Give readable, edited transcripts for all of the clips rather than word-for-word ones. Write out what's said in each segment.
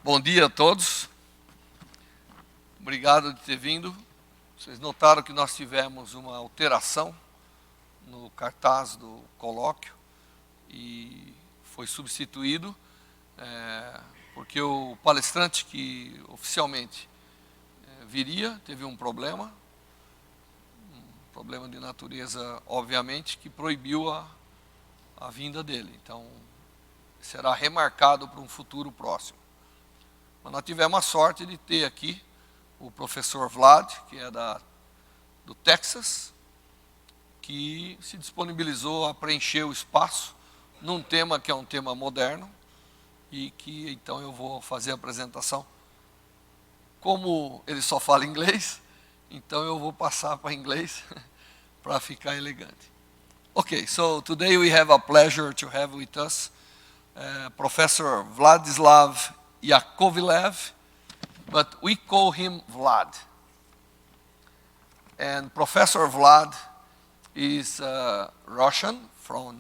Bom dia a todos. Obrigado de ter vindo. Vocês notaram que nós tivemos uma alteração no cartaz do colóquio e foi substituído porque o palestrante que oficialmente viria teve um problema de natureza, obviamente, que proibiu a vinda dele. Então, será remarcado para um futuro próximo. Mas nós tivemos a sorte de ter aqui o professor Vlad, que é do Texas, que se disponibilizou a preencher o espaço num tema que é um tema moderno e que então eu vou fazer a apresentação. Como ele só fala inglês, então eu vou passar para inglês para ficar elegante. Okay, so today we have a pleasure to have with us Professor Vladislav Yakovlev, but we call him Vlad. And Professor Vlad is Russian from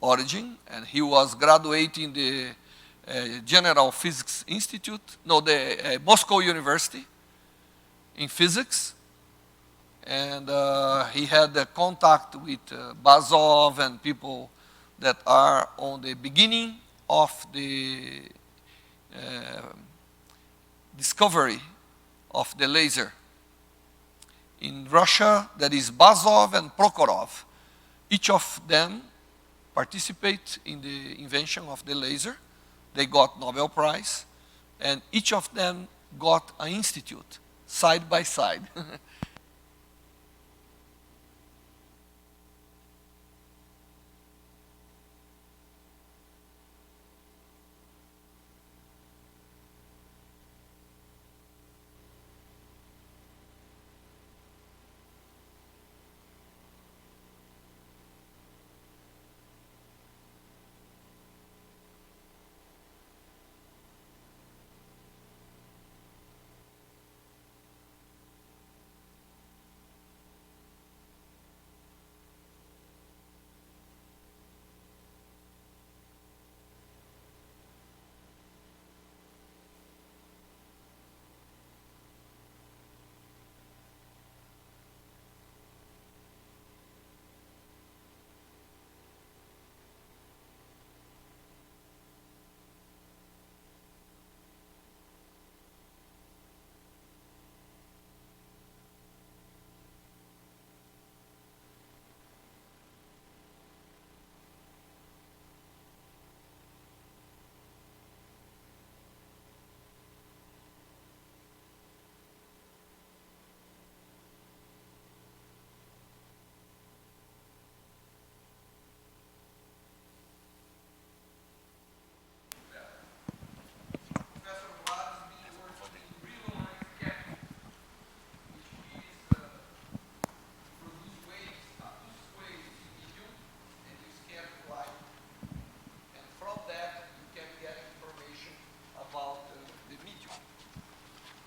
origin, and he was graduating the General Physics Institute, the Moscow University in physics. And he had contact with Bazov and people that are on the beginning of the discovery of the laser. In Russia, there is Bazov and Prokhorov. Each of them participate in the invention of the laser. They got Nobel Prize, and each of them got an institute, side by side.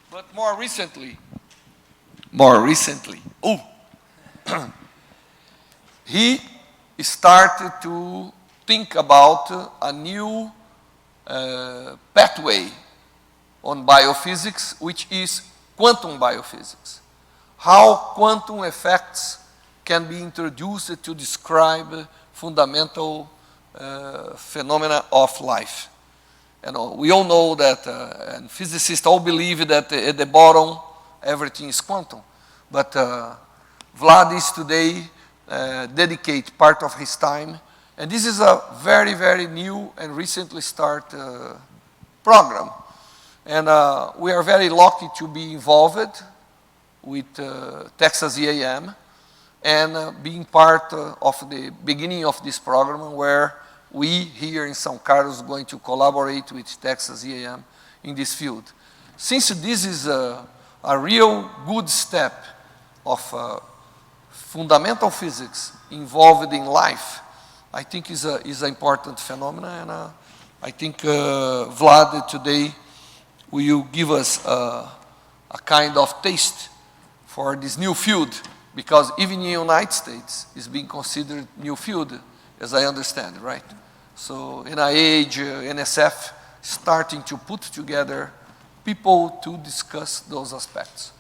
But more recently, he started to think about a new pathway on biophysics, which is quantum biophysics. How quantum effects can be introduced to describe fundamental phenomena of life. We all know that, and physicists all believe that at the bottom everything is quantum. But Vlad is today dedicate part of his time, and this is a very, very new and recently started program. And we are very lucky to be involved with Texas A&M and being part of the beginning of this program where we here in São Carlos are going to collaborate with Texas A&M in this field. Since this is a real good step of fundamental physics involved in life, I think is an important phenomenon, and I think Vlad today will give us a kind of taste for this new field, because even in the United States it's being considered new field, as I understand, right? So NIH, NSF, starting to put together people to discuss those aspects.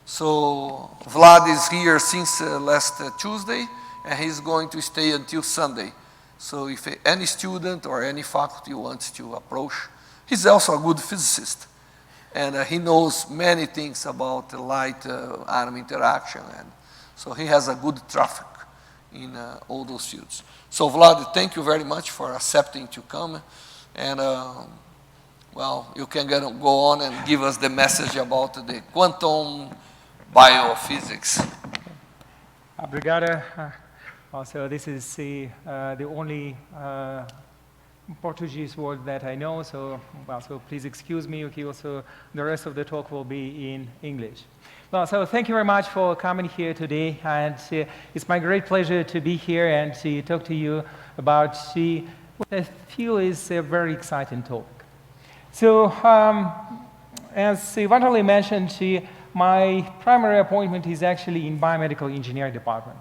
So Vlad is here since last Tuesday, and he's going to stay until Sunday. So if any student or any faculty wants to approach, he's also a good physicist. And he knows many things about the light-atom interaction. And so he has a good traffic in all those fields. So Vlad, thank you very much for accepting to come. And well, you can go on and give us the message about the quantum biophysics. Obrigado. Also, this is the only Portuguese word that I know, so, well, so please excuse me. Okay, also, the rest of the talk will be in English. Well, so thank you very much for coming here today, and it's my great pleasure to be here and to talk to you about what I feel is a very exciting topic. So, as Vanderlei mentioned, my primary appointment is actually in biomedical engineering department.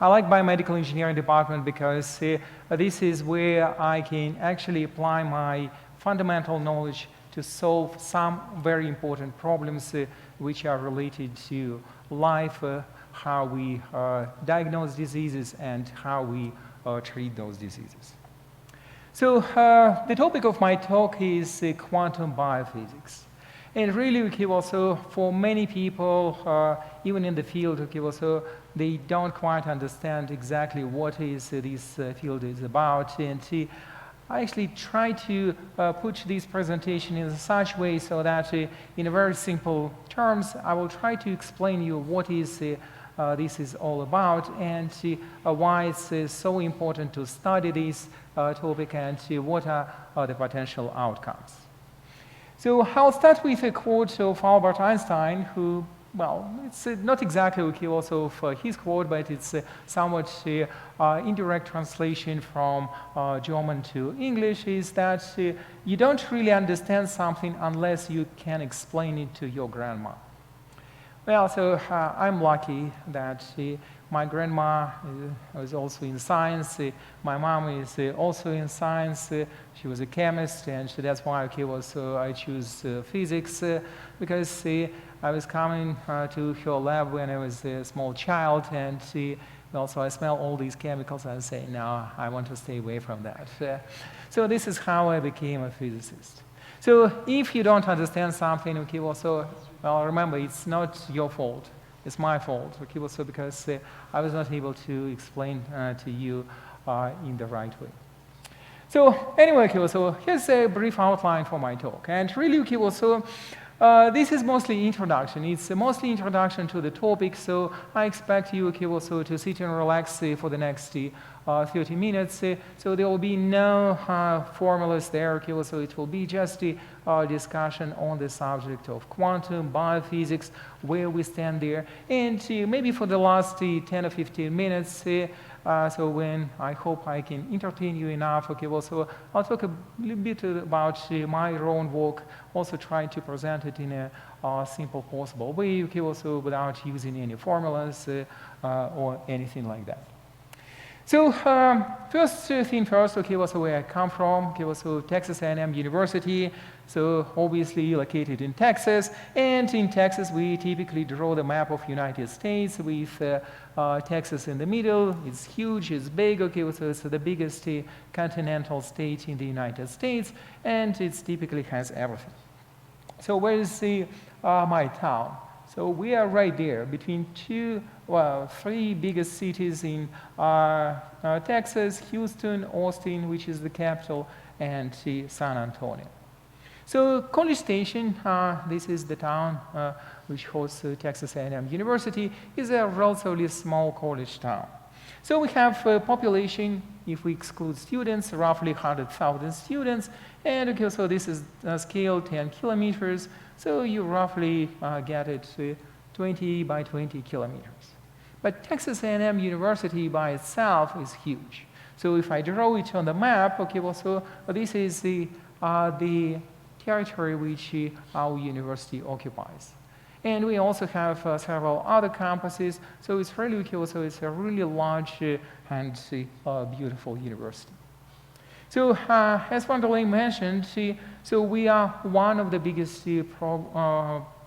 I like biomedical engineering department because this is where I can actually apply my fundamental knowledge to solve some very important problems which are related to life, how we diagnose diseases, and how we treat those diseases. So the topic of my talk is quantum biophysics. And really, okay, also for many people, even in the field, okay, also they don't quite understand exactly what is this field is about. And I actually try to put this presentation in such way so that in a very simple terms, I will try to explain you what is this is all about and why it's so important to study this topic and what are the potential outcomes. So I'll start with a quote of Albert Einstein, who, well, it's not exactly okay also for his quote, but it's somewhat indirect translation from German to English, is that you don't really understand something unless you can explain it to your grandma. Well, so I'm lucky that my grandma was also in science. My mom is also in science. She was a chemist, and so that's why I choose physics, because I was coming to her lab when I was a small child, and also I smell all these chemicals, and I say, no, I want to stay away from that. So this is how I became a physicist. So if you don't understand something, okay, also, well, remember, it's not your fault. It's my fault, okay, also because I was not able to explain to you in the right way. So anyway, okay, so here's a brief outline for my talk. And really, okay, also, this is mostly introduction. It's mostly introduction to the topic, so I expect you, okay, also to sit and relax for the next 30 minutes. So there will be no formulas there, okay, also it will be just a discussion on the subject of quantum biophysics, where we stand there, and maybe for the last 10 or 15 minutes, so when I hope I can entertain you enough, okay, well, so I'll talk a little bit about my own work, also trying to present it in a simple possible way, okay, also without using any formulas or anything like that. So first thing first, okay, also where I come from, okay, also Texas A&M University, so obviously located in Texas, and in Texas we typically draw the map of United States with Texas in the middle. It's huge, it's big, okay, so it's the biggest continental state in the United States, and it typically has everything. So where is my town? So we are right there between three biggest cities in Texas: Houston, Austin, which is the capital, and San Antonio. So College Station, this is the town which hosts Texas A&M University, is a relatively small college town. So we have a population, if we exclude students, roughly 100,000 students, and okay, so this is scale 10 kilometers, so you roughly get it 20 by 20 kilometers. But Texas A&M University by itself is huge. So if I draw it on the map, okay, well, so this is the territory which our university occupies. And we also have several other campuses, so it's really cool. So it's a really large and beautiful university. So as Van der Leen mentioned, so we are one of the biggest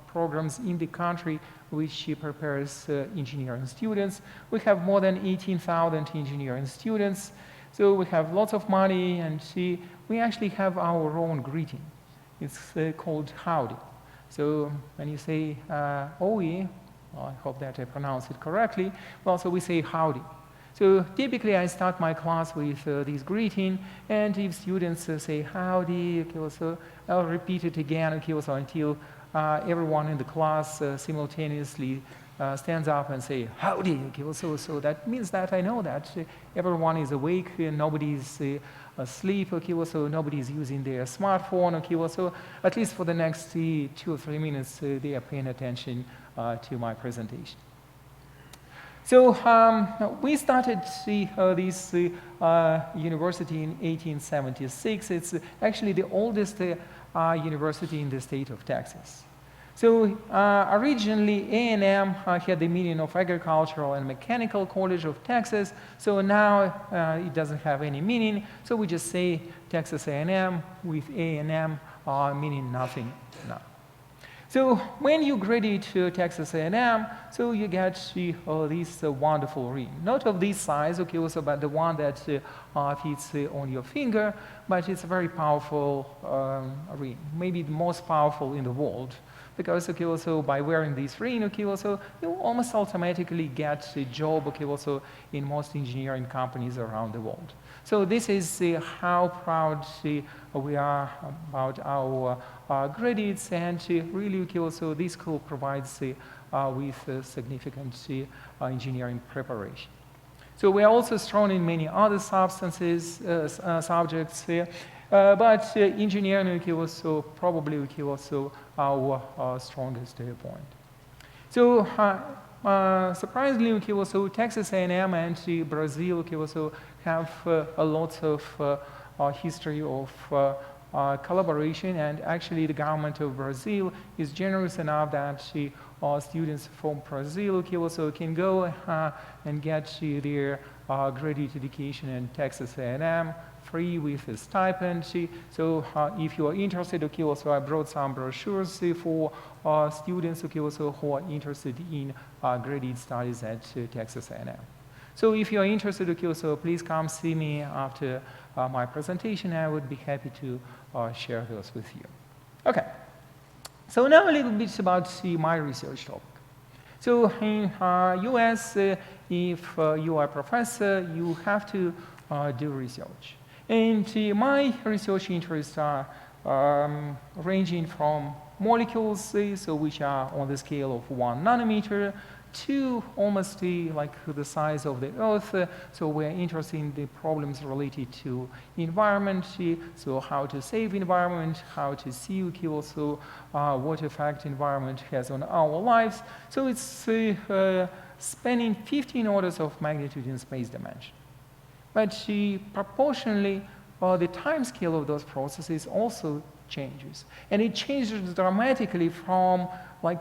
programs in the country which prepares engineering students. We have more than 18,000 engineering students. So we have lots of money, and we actually have our own greeting. It's called howdy. So when you say OE, well, I hope that I pronounce it correctly, well, so we say howdy. So typically I start my class with this greeting, and if students say howdy, okay, so I'll repeat it again, okay, so until everyone in the class simultaneously stands up and say howdy, okay, so that means that I know that everyone is awake and nobody is asleep, okay, so nobody is using their smartphone, okay, so at least for the next 2 or 3 minutes they are paying attention to my presentation. So we started this university in 1876. It's actually the oldest university in the state of Texas. So originally A&M had the meaning of Agricultural and Mechanical College of Texas. So now it doesn't have any meaning. So we just say Texas A&M with A&M meaning nothing now. So when you graduate to Texas A&M, so you get this wonderful ring. Not of this size, okay, also, but the one that fits on your finger, but it's a very powerful ring, maybe the most powerful in the world. Because, okay, also by wearing this ring, okay, also you almost automatically get a job, okay, also in most engineering companies around the world. So this is how proud we are about our graduates, and really, okay, also this school provides with significant engineering preparation. So we are also strong in many other subjects, but engineering, okay, also probably, okay, also our strongest point. So surprisingly, okay, also Texas A&M and Brazil, okay, also have a lot of history of collaboration, and actually the government of Brazil is generous enough that students from Brazil, okay, also can go and get their graduate education in Texas A&M free with a stipend. So if you are interested, okay, also I brought some brochures for students, okay, also who are interested in graduate studies at Texas A&M. So if you are interested, okay, so please come see me after my presentation. I would be happy to share those with you. Okay, so now a little bit about my research topic. So in US, if you are a professor, you have to do research. And my research interests are ranging from molecules, so which are on the scale of 1 nanometer, to almost like the size of the Earth. So we're interested in the problems related to environment, so how to save environment, how to see, okay, also what effect environment has on our lives. So it's spanning 15 orders of magnitude in space dimension. But proportionally, the time scale of those processes also changes. And it changes dramatically from like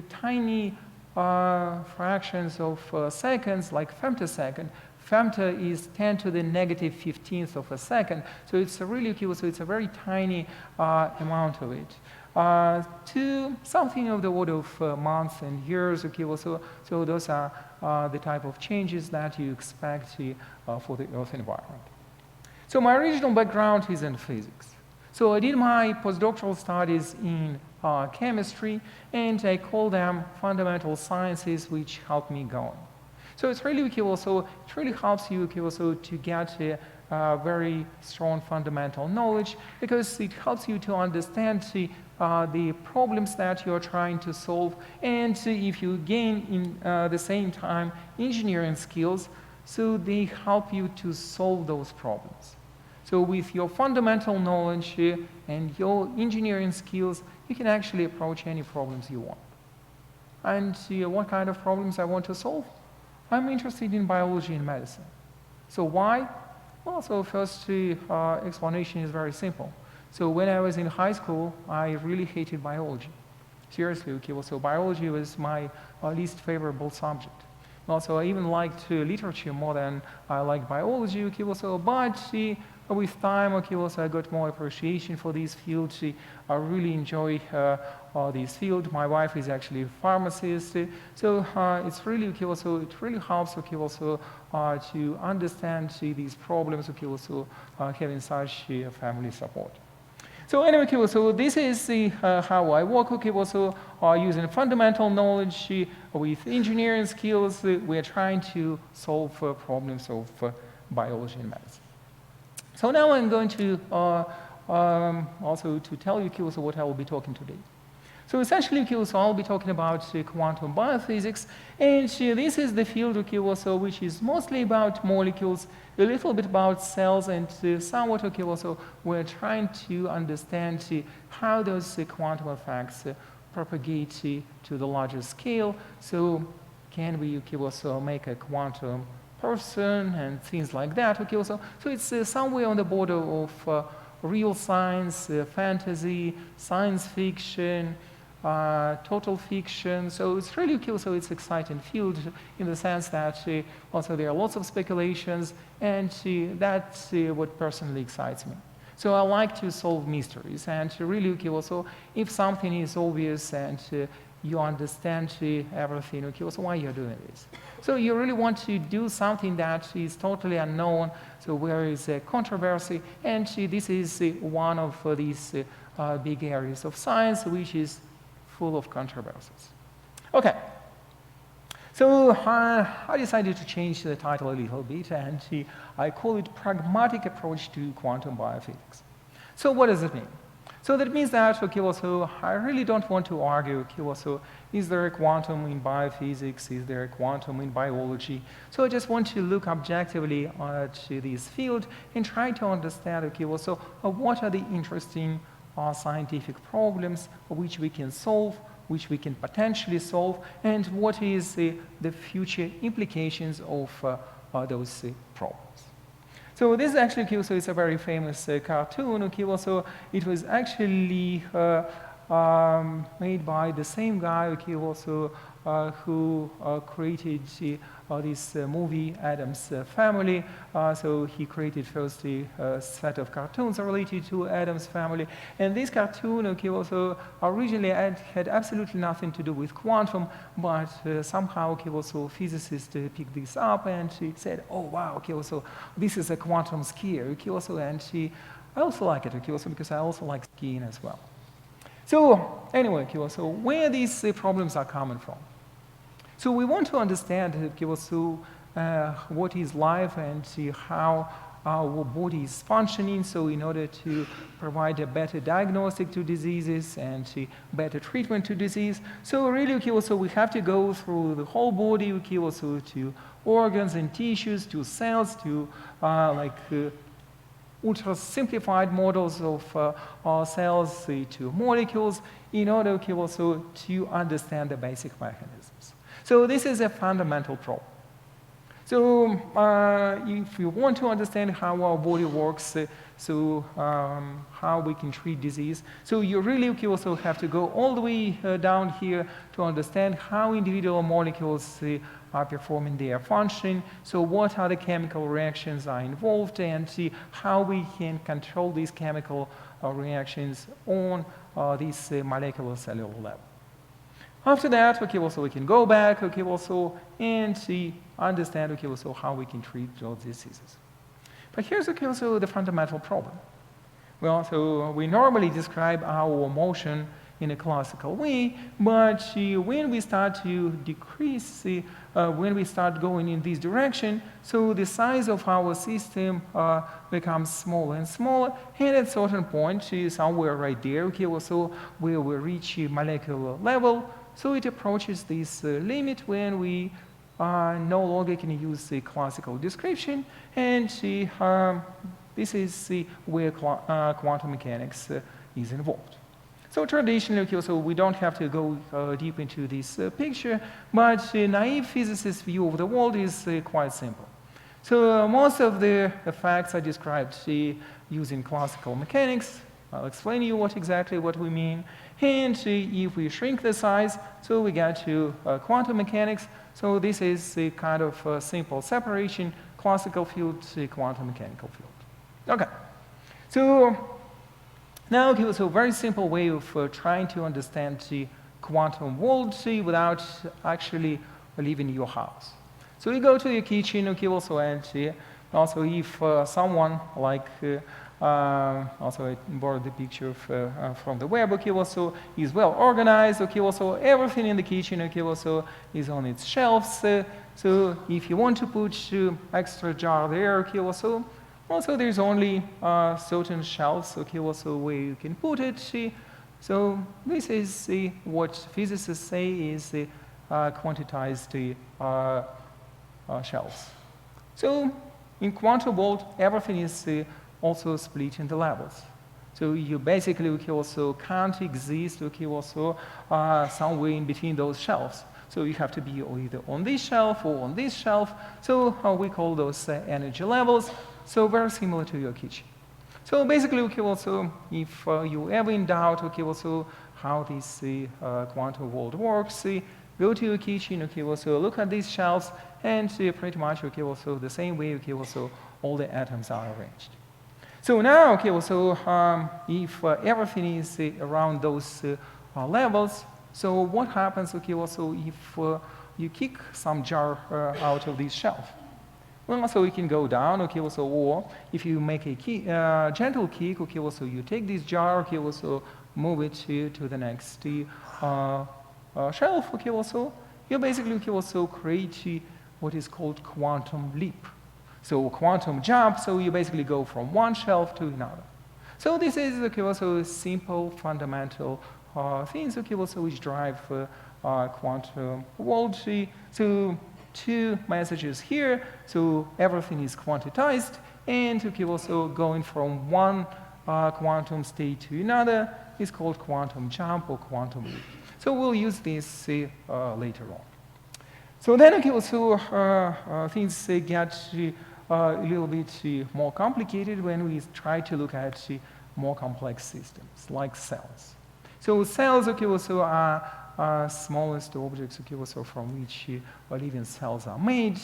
tiny fractions of seconds, like femtosecond. Femto is 10 to the negative 15th of a second. So it's really, so it's a very tiny amount of it. To something of the order of months and years, okay, so those are the type of changes that you expect for the Earth environment. So my original background is in physics. So I did my postdoctoral studies in chemistry, and I call them fundamental sciences, which helped me going. So it's really, okay, also, it really helps you, okay, also to get very strong fundamental knowledge, because it helps you to understand the problems that you're trying to solve, and if you gain in the same time engineering skills, so they help you to solve those problems. So with your fundamental knowledge and your engineering skills, you can actually approach any problems you want. And what kind of problems I want to solve? I'm interested in biology and medicine. So why? Well, so first explanation is very simple. So when I was in high school, I really hated biology. Seriously, okay, well, so biology was my least favorable subject. Also, I even liked literature more than I like biology. Okay, also, but with time, okay, also I got more appreciation for these fields. I really enjoy this field. My wife is actually a pharmacist, so it's really okay. Also, it really helps okay also to understand these problems. Okay, also having such family support. So anyway, okay, so this is how I work. Okay, also using fundamental knowledge with engineering skills, we are trying to solve problems of biology and medicine. So now I'm going to also to tell you okay, also what I will be talking today. So essentially, okay, so I'll be talking about quantum biophysics, and this is the field okay, also, which is mostly about molecules, a little bit about cells, and somewhat okay, also we're trying to understand how those quantum effects propagate to the larger scale. So can we okay, also make a quantum person and things like that? Okay, also, so it's somewhere on the border of real science, fantasy, science fiction, total fiction. So it's really cool. So it's an exciting field in the sense that also there are lots of speculations, and that's what personally excites me. So I like to solve mysteries, and really okay, also if something is obvious and you understand everything, okay, also why you're doing this. So you really want to do something that is totally unknown, so where is a controversy, and this is one of these big areas of science which is full of controversies. Okay, so I decided to change the title a little bit, and I call it Pragmatic Approach to Quantum Biophysics. So what does it mean? So that means that, okay, also, I really don't want to argue, okay, also, is there a quantum in biophysics? Is there a quantum in biology? So I just want to look objectively at this field and try to understand, okay, also, what are the interesting scientific problems which we can solve, which we can potentially solve, and what is the future implications of those problems. So this is actually, okay, so it's a very famous cartoon. Okay, also it was actually made by the same guy, okay, also who created this movie, Addams Family. So he created first a set of cartoons related to Addams Family. And this cartoon, okay, also originally had absolutely nothing to do with quantum, but somehow, okay, also physicists picked this up and she said, oh, wow, okay, also this is a quantum skier, okay, also, and I also like it, okay, also because I also like skiing as well. So anyway, okay, also where these problems are coming from. So we want to understand what is life and see how our body is functioning, so in order to provide a better diagnostic to diseases and better treatment to disease. So really, okay, also we have to go through the whole body, okay, also to organs and tissues, to cells, to ultra simplified models of cells, to molecules, in order, okay, also to understand the basic mechanisms. So this is a fundamental problem. So if you want to understand how our body works, how we can treat disease, so you really also have to go all the way down here to understand how individual molecules are performing their function, so what are the chemical reactions are involved, and see how we can control these chemical reactions on this molecular cellular level. After that, okay, also we can go back, okay, also, and understand, okay, also how we can treat those diseases. But here's, okay, also the fundamental problem. Well, so we normally describe our motion in a classical way, but when we start to decrease, when we start going in this direction, so the size of our system becomes smaller and smaller, and at a certain point, somewhere right there, okay, also where we reach molecular level, so it approaches this limit when we no longer can use the classical description, and this is where quantum mechanics is involved. So traditionally, okay, so we don't have to go deep into this picture, but naive physicists' view of the world is quite simple. So most of the effects are described using classical mechanics. I'll explain you exactly what we mean. And if we shrink the size, so we get to quantum mechanics. So this is a kind of simple separation, classical field, quantum mechanical field. Okay. So now give us a very simple way of trying to understand the quantum world without actually leaving your house. So you go to your kitchen, okay, also, and also if someone like, also I borrowed the picture from the web, okay, also is well organized, okay, also everything in the kitchen, okay, also is on its shelves. So if you want to put extra jar there, okay, also there's only certain shelves, okay, also where you can put it. So this is what physicists say is quantized shelves. So in quantum world, everything is also split into levels. So you basically okay, also can't exist okay, also somewhere in between those shelves. So you have to be either on this shelf or on this shelf. So we call those energy levels. So very similar to your kitchen. So basically, okay, also if you ever in doubt, okay, also how this quantum world works, go to your kitchen, okay, also look at these shelves, and pretty much, okay, also the same way, okay, also all the atoms are arranged. So now, okay, also if everything is around those levels, so what happens, okay, also if you kick some jar out of this shelf? Well, so it can go down, okay, also, or if you make a gentle kick, okay, also you take this jar, okay, also move it to the next shelf, okay, also, you basically okay, also create what is called quantum leap. So quantum jump, so you basically go from one shelf to another. So this is okay, also simple, fundamental things, okay, also which drive quantum world. So two messages here, so everything is quantized, and okay, also going from one quantum state to another is called quantum jump or quantum leap. So we'll use this later on. So then, okay, also things get a little bit more complicated when we try to look at more complex systems like cells. So cells, okay, also are smallest objects, okay, also from which living cells are made.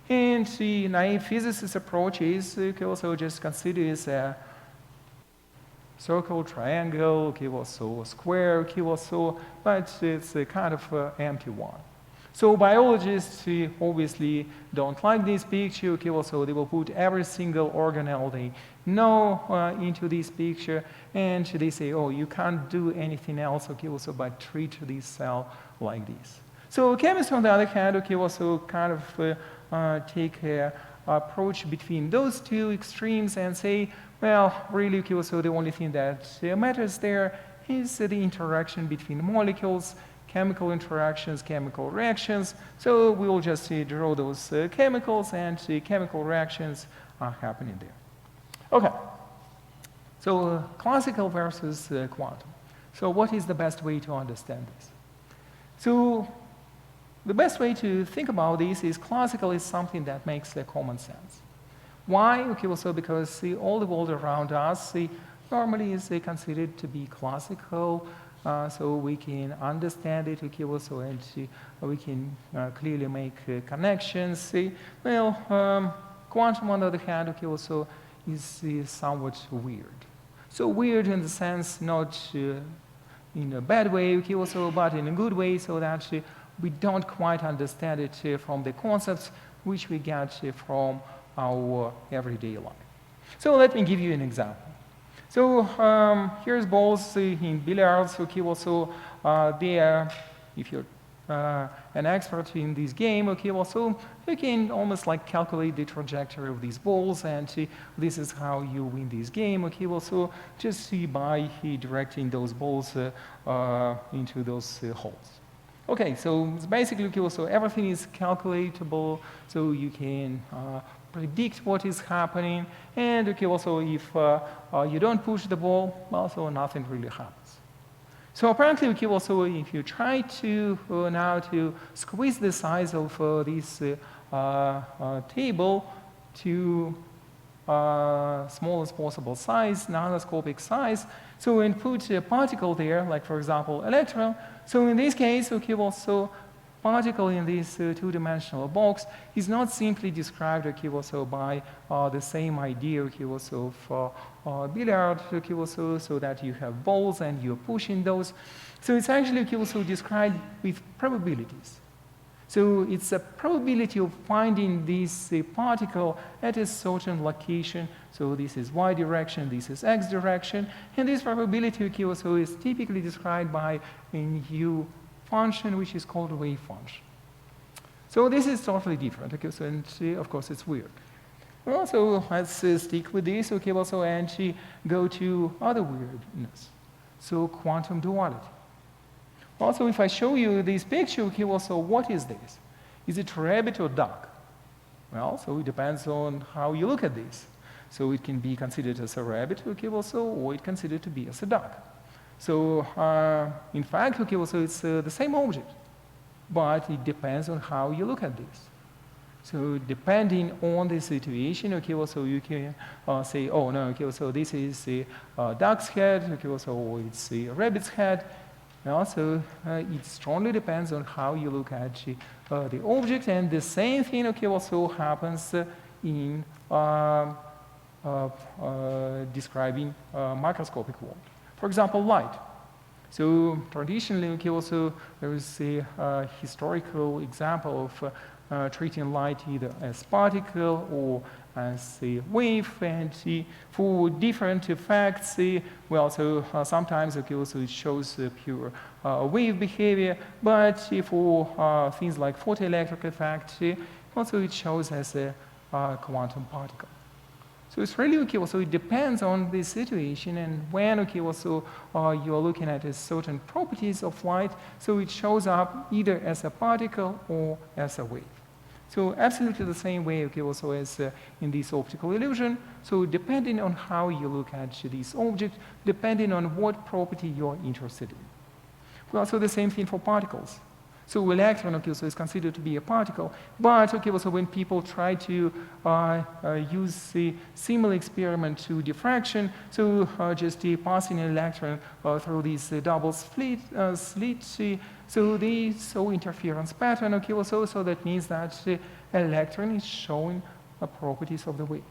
And the naive physicist approach is okay, also just consider as a circle, triangle, okay, also square, okay, also, but it's a kind of empty one. So biologists obviously don't like this picture, okay, also they will put every single organelle they know into this picture, and they say, oh, you can't do anything else, okay, also but treat this cell like this. So chemists, on the other hand, okay, also kind of take an approach between those two extremes and say, well, really, okay, also the only thing that matters there is the interaction between molecules, chemical interactions, chemical reactions. So we will just draw those chemicals, and chemical reactions are happening there. Okay. So classical versus quantum. So what is the best way to understand this? So the best way to think about this is classical is something that makes common sense. Why? Okay, also because all the world around us normally is considered to be classical. So we can understand it, okay, also, and we can clearly make connections. Well, quantum, on the other hand, okay, also is somewhat weird. So weird in the sense not in a bad way, okay, also, but in a good way, so that we don't quite understand it from the concepts which we get from our everyday life. So let me give you an example. So here's balls in billiards, okay, also there, if you're an expert in this game, okay, also you can almost like calculate the trajectory of these balls, and this is how you win this game, okay, also just by directing those balls into those holes. Okay, so it's basically, okay, also everything is calculatable, so you can predict what is happening, and okay, also if you don't push the ball, also nothing really happens. So apparently, okay, also if you try to now to squeeze the size of this table to smallest possible size, nanoscopic size, so and put a particle there, like for example electron. So in this case, okay, also particle in this two-dimensional box is not simply described also by the same idea also for billiard also, so that you have balls and you're pushing those. So it's actually also described with probabilities. So it's a probability of finding this particle at a certain location. So this is y direction, this is x direction, and this probability also is typically described by a new function which is called a wave function. So this is totally different, so, and of course it's weird. Well, so let's stick with this, also, and go to other weirdness. So quantum duality. Also, if I show you this picture, also, what is this? Is it rabbit or duck? Well, so it depends on how you look at this. So it can be considered as a rabbit, also, or it's considered to be as a duck. So in fact, also, it's the same object, but it depends on how you look at this. So depending on the situation, also, you can say, oh no, so this is a duck's head, also, or it's a rabbit's head. Also, it strongly depends on how you look at the object, and the same thing also happens in describing microscopic world. For example, light. So traditionally, also there is a historical example of treating light either as particle or as a wave, and for different effects, well, so sometimes also it shows pure wave behavior, but for things like photoelectric effect, also it shows as a quantum particle. So it's really also it depends on the situation and when also you are looking at certain properties of light, so it shows up either as a particle or as a wave. So absolutely the same way also as in this optical illusion. So depending on how you look at this object, depending on what property you're interested in. Well, so the same thing for particles. So electron also is considered to be a particle, but also when people try to use a similar experiment to diffraction, so just passing an electron through these double slits, so they show interference pattern also, so that means that electron is showing properties of the wave.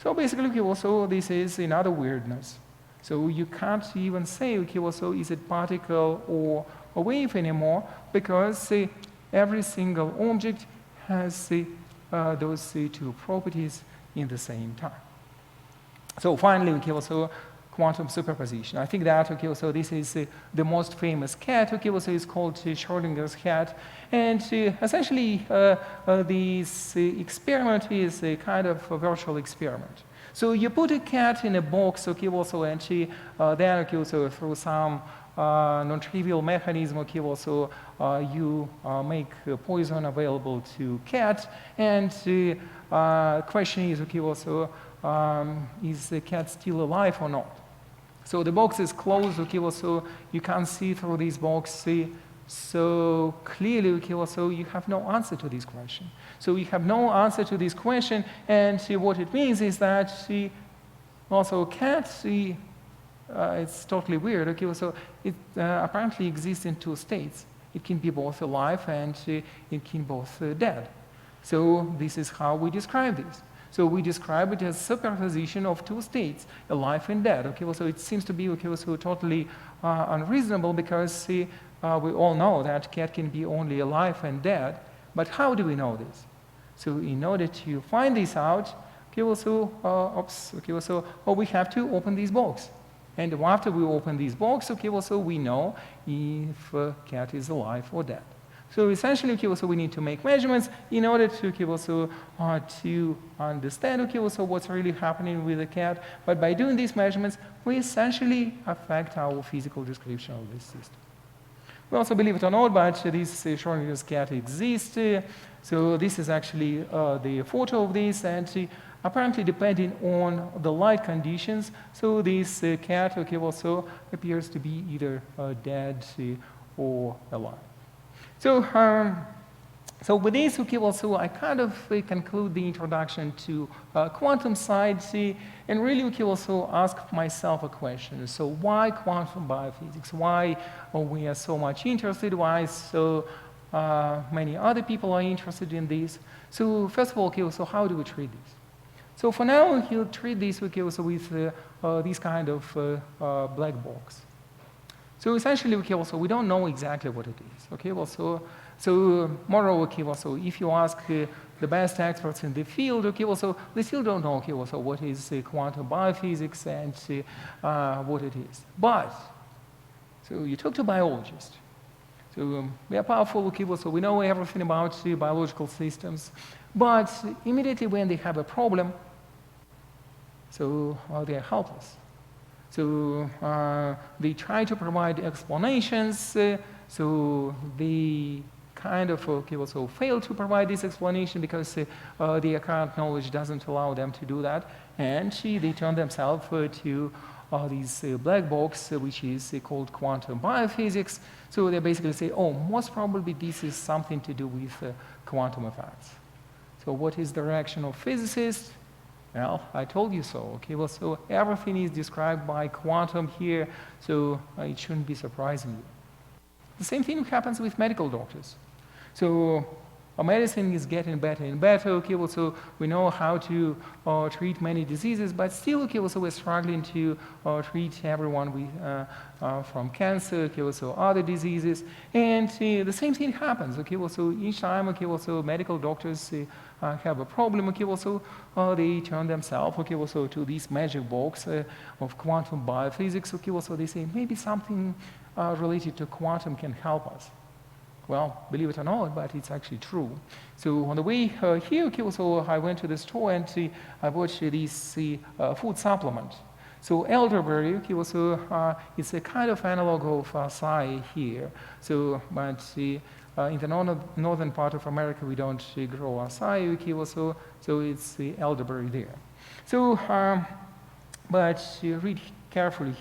So basically also this is another weirdness. So you can't even say also is it particle or a wave anymore, because every single object has those two properties in the same time. So finally, also quantum superposition. I think that also this is the most famous cat. Also is called Schrödinger's cat, and essentially this experiment is a kind of a virtual experiment. So you put a cat in a box, also, and then also through some non-trivial mechanism, also you make poison available to cat, and question is also is the cat still alive or not? So the box is closed, also you can't see through this box, so clearly also you have no answer to this question. So you have no answer to this question, and what it means is that also cat it's totally weird. So it apparently exists in two states. It can be both alive and it can both dead. So this is how we describe this. So we describe it as superposition of two states, alive and dead. So it seems to be so totally unreasonable, because we all know that cat can be only alive and dead. But how do we know this? So in order to find this out, we have to open this box. And after we open this box, also we know if cat is alive or dead. So essentially, also we need to make measurements in order to also to understand also what's really happening with the cat. But by doing these measurements, we essentially affect our physical description of this system. We also, believe it or not, but this Schrödinger's cat exists. So this is actually the photo of this, and apparently depending on the light conditions, so this cat also appears to be either dead or alive. So, so with this, also I kind of conclude the introduction to quantum science, and really also ask myself a question. So why quantum biophysics? Why we are so much interested? Why so many other people are interested in this. So first of all, okay, so how do we treat this? So for now, he'll treat this, okay, so with this kind of black box. So essentially, okay, also we don't know exactly what it is. Okay, well, so moreover, okay, well, so if you ask the best experts in the field, okay, well, so they still don't know, okay, well, so what is quantum biophysics and what it is. But so you talk to biologists. So we are powerful, okay, well, so we know everything about biological systems. But immediately when they have a problem, so they are helpless. So they try to provide explanations, so they kind of okay, well, so fail to provide this explanation because their current knowledge doesn't allow them to do that, and they turn themselves to this black box, which is called quantum biophysics. So they basically say, oh, most probably this is something to do with quantum effects. So what is the reaction of physicists? Well, I told you so. Okay, well, so everything is described by quantum here, so it shouldn't be surprising you. The same thing happens with medical doctors. So our medicine is getting better and better. Okay, well, so we know how to treat many diseases, but still, okay, well, so we're struggling to treat everyone from cancer, okay, well, so other diseases, and the same thing happens. Okay, well, so each time, okay, well, so medical doctors have a problem. Okay, well, so they turn themselves, okay, well, so to this magic box of quantum biophysics. Okay, well, so they say maybe something related to quantum can help us. Well, believe it or not, but it's actually true. So on the way here, okay, so I went to the store and I bought this food supplement. So elderberry, okay, so it's a kind of analog of acai here. So, but in the northern part of America, we don't grow acai, okay, so it's the elderberry there. So, but read carefully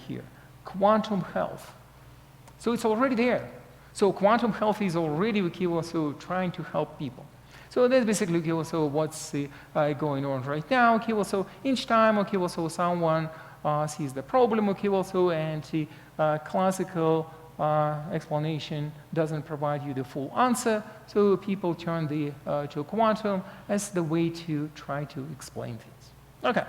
here. Quantum health. So it's already there. So quantum health is already, okay, so trying to help people. So that's basically, okay, so what's going on right now. Okay, so each time, okay, so someone sees the problem, okay, so and classical explanation doesn't provide you the full answer, so people turn to quantum as the way to try to explain things. Okay.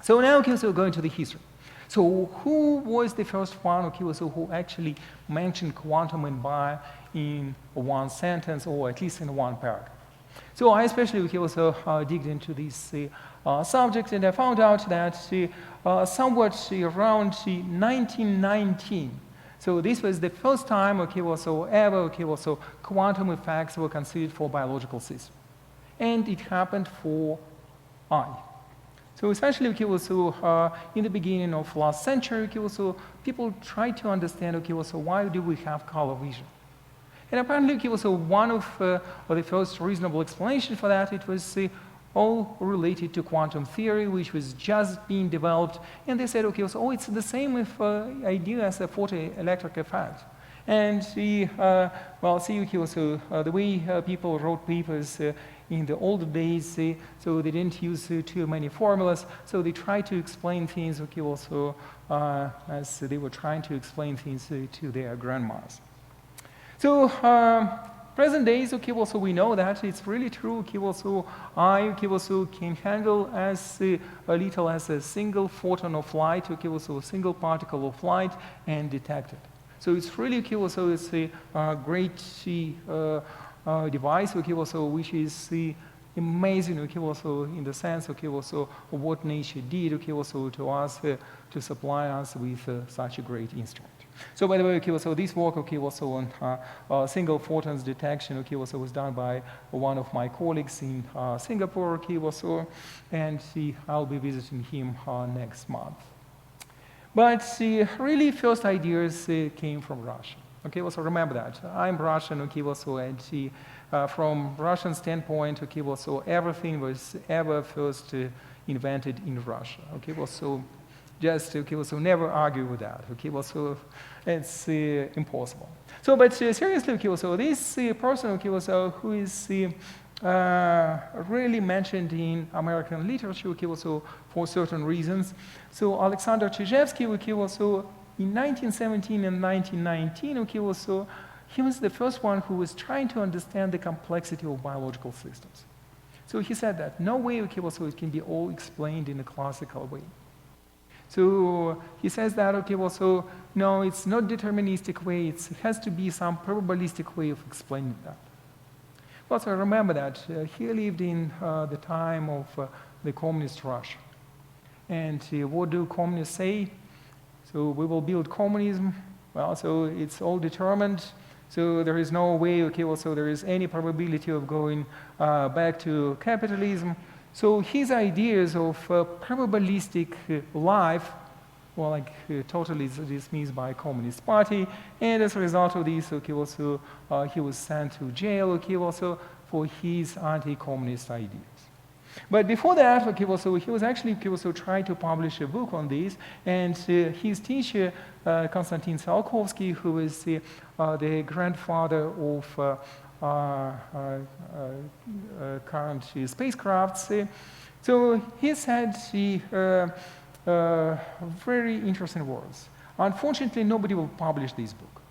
So now, okay, so going to the history. So who was the first one, okay, so who actually mentioned quantum in one sentence or at least in one paragraph? So I especially, okay, also digged into this subject, and I found out that somewhat around 1919, so this was the first time, okay, so ever, okay, so quantum effects were considered for biological systems. And it happened for eye. So essentially, okay, so in the beginning of last century, okay, so people tried to understand, okay, so why do we have color vision? And apparently, okay, so one of the first reasonable explanations for that, it was all related to quantum theory, which was just being developed. And they said, okay, so it's the same with idea as a photoelectric effect. And well, see, okay, so the way people wrote papers in the old days, so they didn't use too many formulas, so they tried to explain things, okay, also as they were trying to explain things to their grandmas. So present days, okay, also we know that it's really true, okay, also eye, okay, also can handle as little as a single photon of light, okay, also a single particle of light, and detect it. So it's really, okay, also it's a great device, okay, also which is amazing, okay, also in the sense, okay, also what nature did, okay, also to us to supply us with such a great instrument. So by the way, okay, so this work, okay, also on single photons detection, okay, also was done by one of my colleagues in Singapore, okay, also, and I'll be visiting him next month. But really first ideas came from Russia. Okay, also remember that. I'm Russian, okay, also, and from Russian standpoint, okay, also everything was ever first invented in Russia. Okay, also just, okay, also never argue with that. Okay, also it's impossible. So, but seriously, okay, also this person, okay, also who is really mentioned in American literature, okay, also for certain reasons. So Alexander Chizhevsky, okay, also in 1917 and 1919, okay, also he was the first one who was trying to understand the complexity of biological systems. So he said that no way, okay, well, so it can be all explained in a classical way. So he says that, okay, well, so no, it's not deterministic way, it has to be some probabilistic way of explaining that. Well, so remember that he lived in the time of the communist Russia. And what do communists say? So we will build communism. Well, so it's all determined. So there is no way, okay, well, so there is any probability of going back to capitalism. So his ideas of probabilistic life were like totally dismissed by Communist Party. And as a result of this, okay, also he was sent to jail, okay, also for his anti-communist ideas. But before that, okay, well, so he was actually also trying to publish a book on this, and his teacher, Konstantin Tsiolkovsky, who was the grandfather of current spacecrafts, so he said very interesting words. Unfortunately, nobody will publish this book,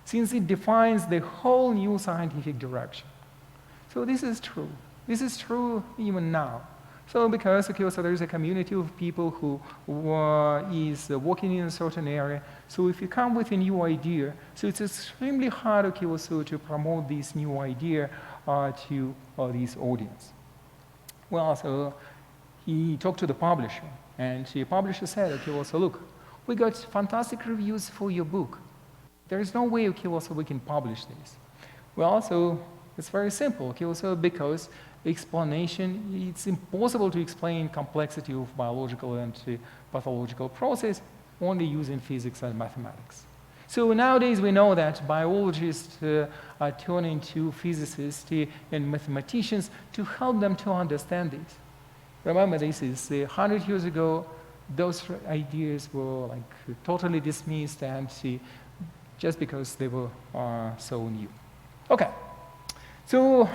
since it defines the whole new scientific direction. So this is true. This is true even now. So because, okay, so there is a community of people who is working in a certain area. So if you come with a new idea, so it's extremely hard, okay, also to promote this new idea to this audience. Well, so he talked to the publisher, and the publisher said, okay, well, so look, we got fantastic reviews for your book. There is no way, okay, well, so we can publish this. Well, so it's very simple, okay, also because explanation, it's impossible to explain complexity of biological and pathological process only using physics and mathematics. So nowadays we know that biologists are turning to physicists and mathematicians to help them to understand this. Remember, this is 100 years ago, those ideas were like totally dismissed and just because they were so new. Okay, so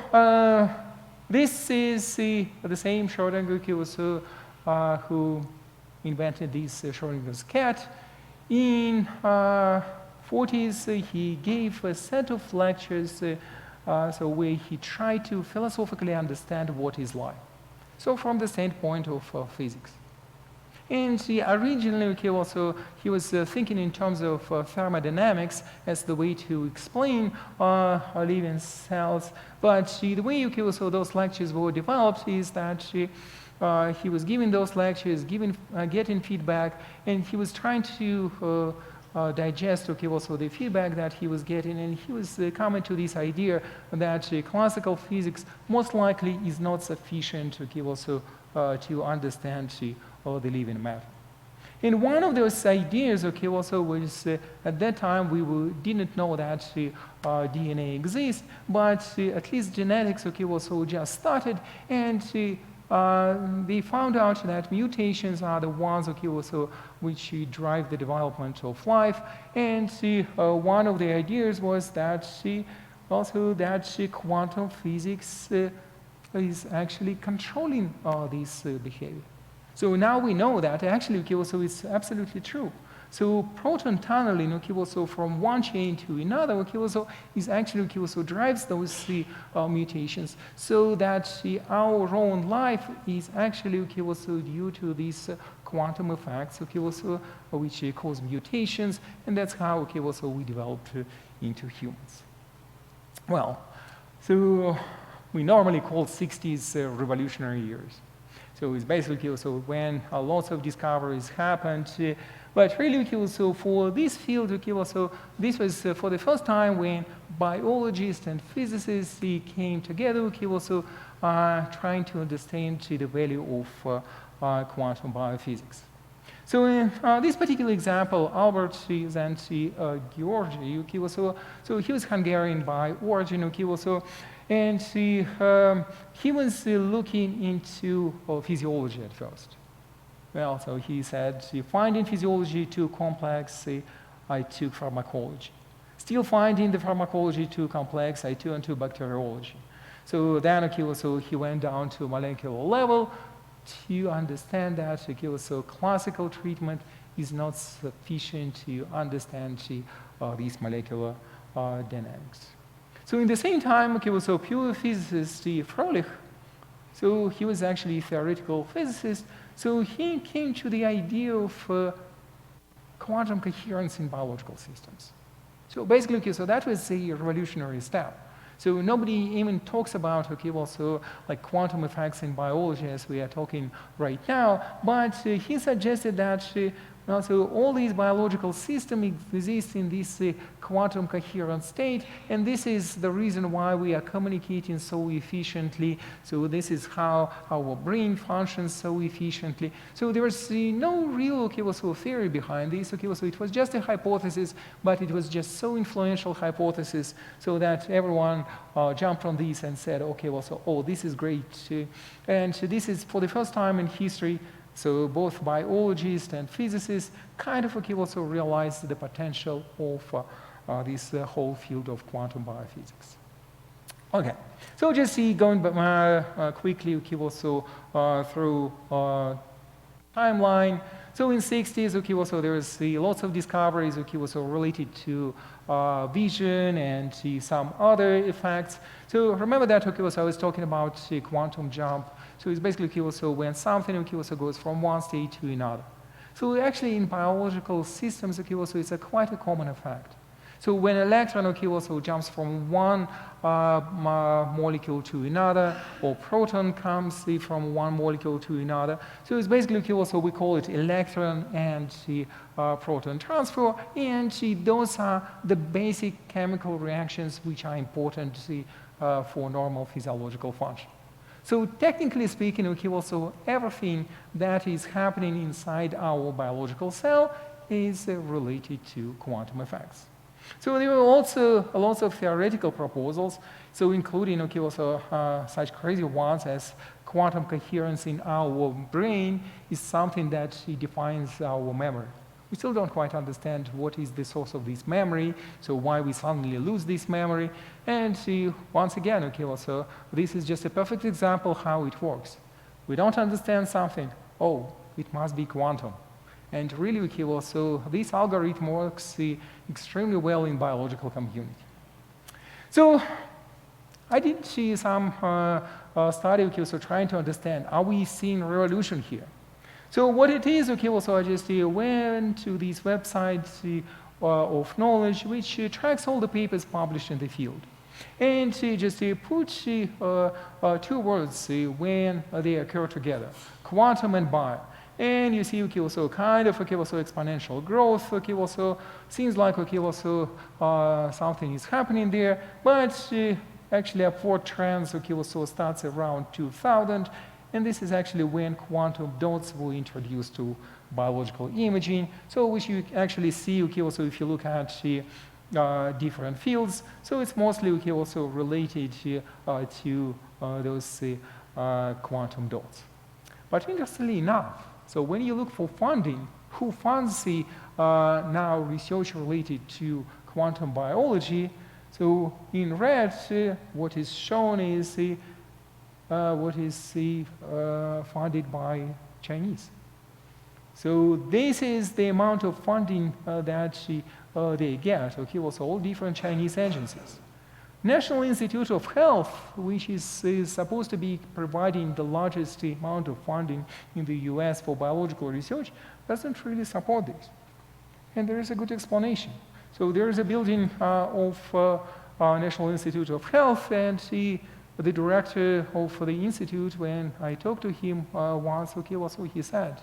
this is the same Schrödinger who invented this Schrödinger's cat. In 40s, he gave a set of lectures so where he tried to philosophically understand what is life. So from the standpoint of physics. And originally, okay, also, he was thinking in terms of thermodynamics as the way to explain living cells. But the way, okay, also those lectures were developed is that he was giving those lectures, getting feedback, and he was trying to digest, okay, also the feedback that he was getting, and he was coming to this idea that classical physics most likely is not sufficient, okay, also to understand the living matter. And one of those ideas, okay, also was at that time we didn't know that DNA exists, but at least genetics, okay, also just started, and they found out that mutations are the ones, okay, also which drive the development of life. And one of the ideas was that also that quantum physics is actually controlling this behavior. So now we know that actually, okay, also it's absolutely true. So proton tunneling, okay, also from one chain to another, okay, also is actually, okay, also drives those mutations, so that our own life is actually, okay, also due to these quantum effects, okay, also which cause mutations, and that's how, okay, also we developed into humans. Well, so we normally call 60s revolutionary years. So it's basically also when lots of discoveries happened. But really, okay, also for this field, okay, also this was for the first time when biologists and physicists came together, okay, also trying to understand the value of quantum biophysics. So in this particular example, Albert and Georgi, okay, also, so he was Hungarian by origin, okay, also, and he was looking into physiology at first. Well, so he said, finding physiology too complex, I took pharmacology. Still finding the pharmacology too complex, I turned to bacteriology. So then, okay, so he went down to molecular level to understand that, okay, so classical treatment is not sufficient to understand these molecular dynamics. So in the same time, okay, so pure physicist Froelich, so he was actually a theoretical physicist, so he came to the idea of quantum coherence in biological systems. So basically, okay, so that was a revolutionary step. So nobody even talks about, okay, well, so like quantum effects in biology as we are talking right now, but he suggested that well, so all these biological systems exist in this quantum coherent state, and this is the reason why we are communicating so efficiently. So this is how our brain functions so efficiently. So there was no real, okay, well, so theory behind this. Okay, well, so it was just a hypothesis, but it was just so influential hypothesis, so that everyone jumped on this and said, okay, well, so oh, this is great, and this is for the first time in history. So both biologists and physicists kind of also realized the potential of this whole field of quantum biophysics. Okay, so just going quickly also through timeline. So in 60s, okay, also there was lots of discoveries, okay, also related to vision and some other effects. So remember that, okay, also I was talking about quantum jump. So it's basically, okay, also when something, okay, also goes from one state to another. So actually in biological systems, okay, also it's quite a common effect. So when an electron, okay, also jumps from one molecule to another, or proton comes from one molecule to another. So it's basically, okay, also we call it electron and proton transfer, and those are the basic chemical reactions which are important for normal physiological function. So technically speaking, okay, also everything that is happening inside our biological cell is related to quantum effects. So there were also lots of theoretical proposals, so including, okay, also such crazy ones as quantum coherence in our brain is something that defines our memory. We still don't quite understand what is the source of this memory, so why we suddenly lose this memory. And once again, okay, also this is just a perfect example how it works. We don't understand something, oh, it must be quantum. And really, okay, also this algorithm works extremely well in biological community. So I did see some study, okay, so trying to understand, are we seeing revolution here? So what it is, okay, also I just went to these websites of knowledge which tracks all the papers published in the field. And just put two words when they occur together, quantum and bio. And you see, okay, also kind of, okay, also exponential growth, okay, also seems like, okay, also something is happening there, but actually upward trends, okay, also starts around 2000. And this is actually when quantum dots were introduced to biological imaging. So which you actually see, okay, also if you look at different fields. So it's mostly, okay, also related to those quantum dots. But interestingly enough, so when you look for funding, who funds now research related to quantum biology? So in red, what is shown is what is funded by Chinese. So this is the amount of funding that they get, okay, also all different Chinese agencies. National Institute of Health, which is supposed to be providing the largest amount of funding in the US for biological research, doesn't really support this. And there is a good explanation. So there is a building of National Institute of Health, and the director of the institute, when I talked to him once, okay, also he said,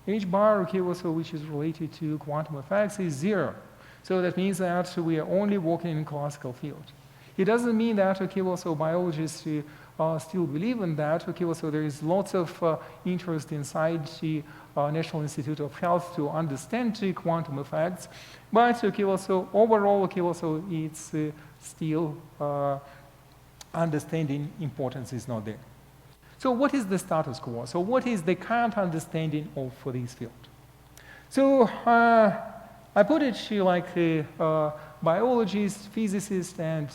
H bar, okay, also which is related to quantum effects is 0. So that means that we are only working in classical field. It doesn't mean that, okay, also biologists still believe in that. Okay, also there is lots of interest inside the National Institute of Health to understand the quantum effects. But, okay, also overall, okay, also it's still understanding importance is not there. So what is the status quo? So what is the current understanding of this field? So I put it like biologist, physicist, and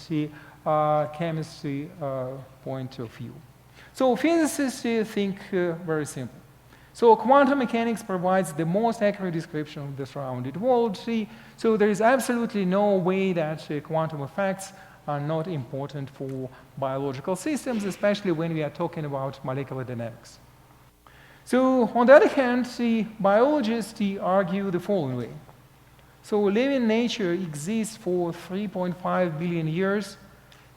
chemistry point of view. So physicists think very simple. So quantum mechanics provides the most accurate description of the surrounding world. So there is absolutely no way that quantum effects are not important for biological systems, especially when we are talking about molecular dynamics. So on the other hand, biologists argue the following way. So living nature exists for 3.5 billion years,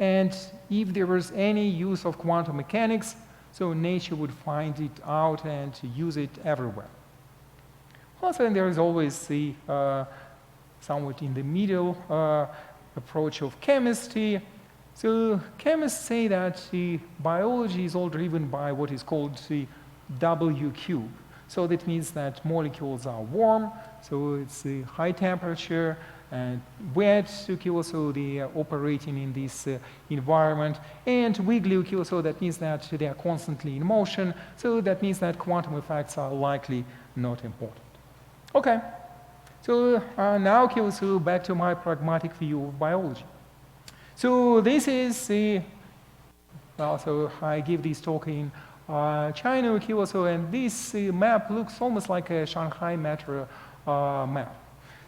and if there was any use of quantum mechanics, so nature would find it out and use it everywhere. Also, there is always the somewhat in the middle approach of chemistry. So chemists say that biology is all driven by what is called the W cube. So that means that molecules are warm, so it's a high temperature and wet, so they are operating in this environment, and wiggly, so that means that they are constantly in motion, so that means that quantum effects are likely not important. Okay, so now so back to my pragmatic view of biology. So this is so I give this talk in China, and this map looks almost like a Shanghai metro map.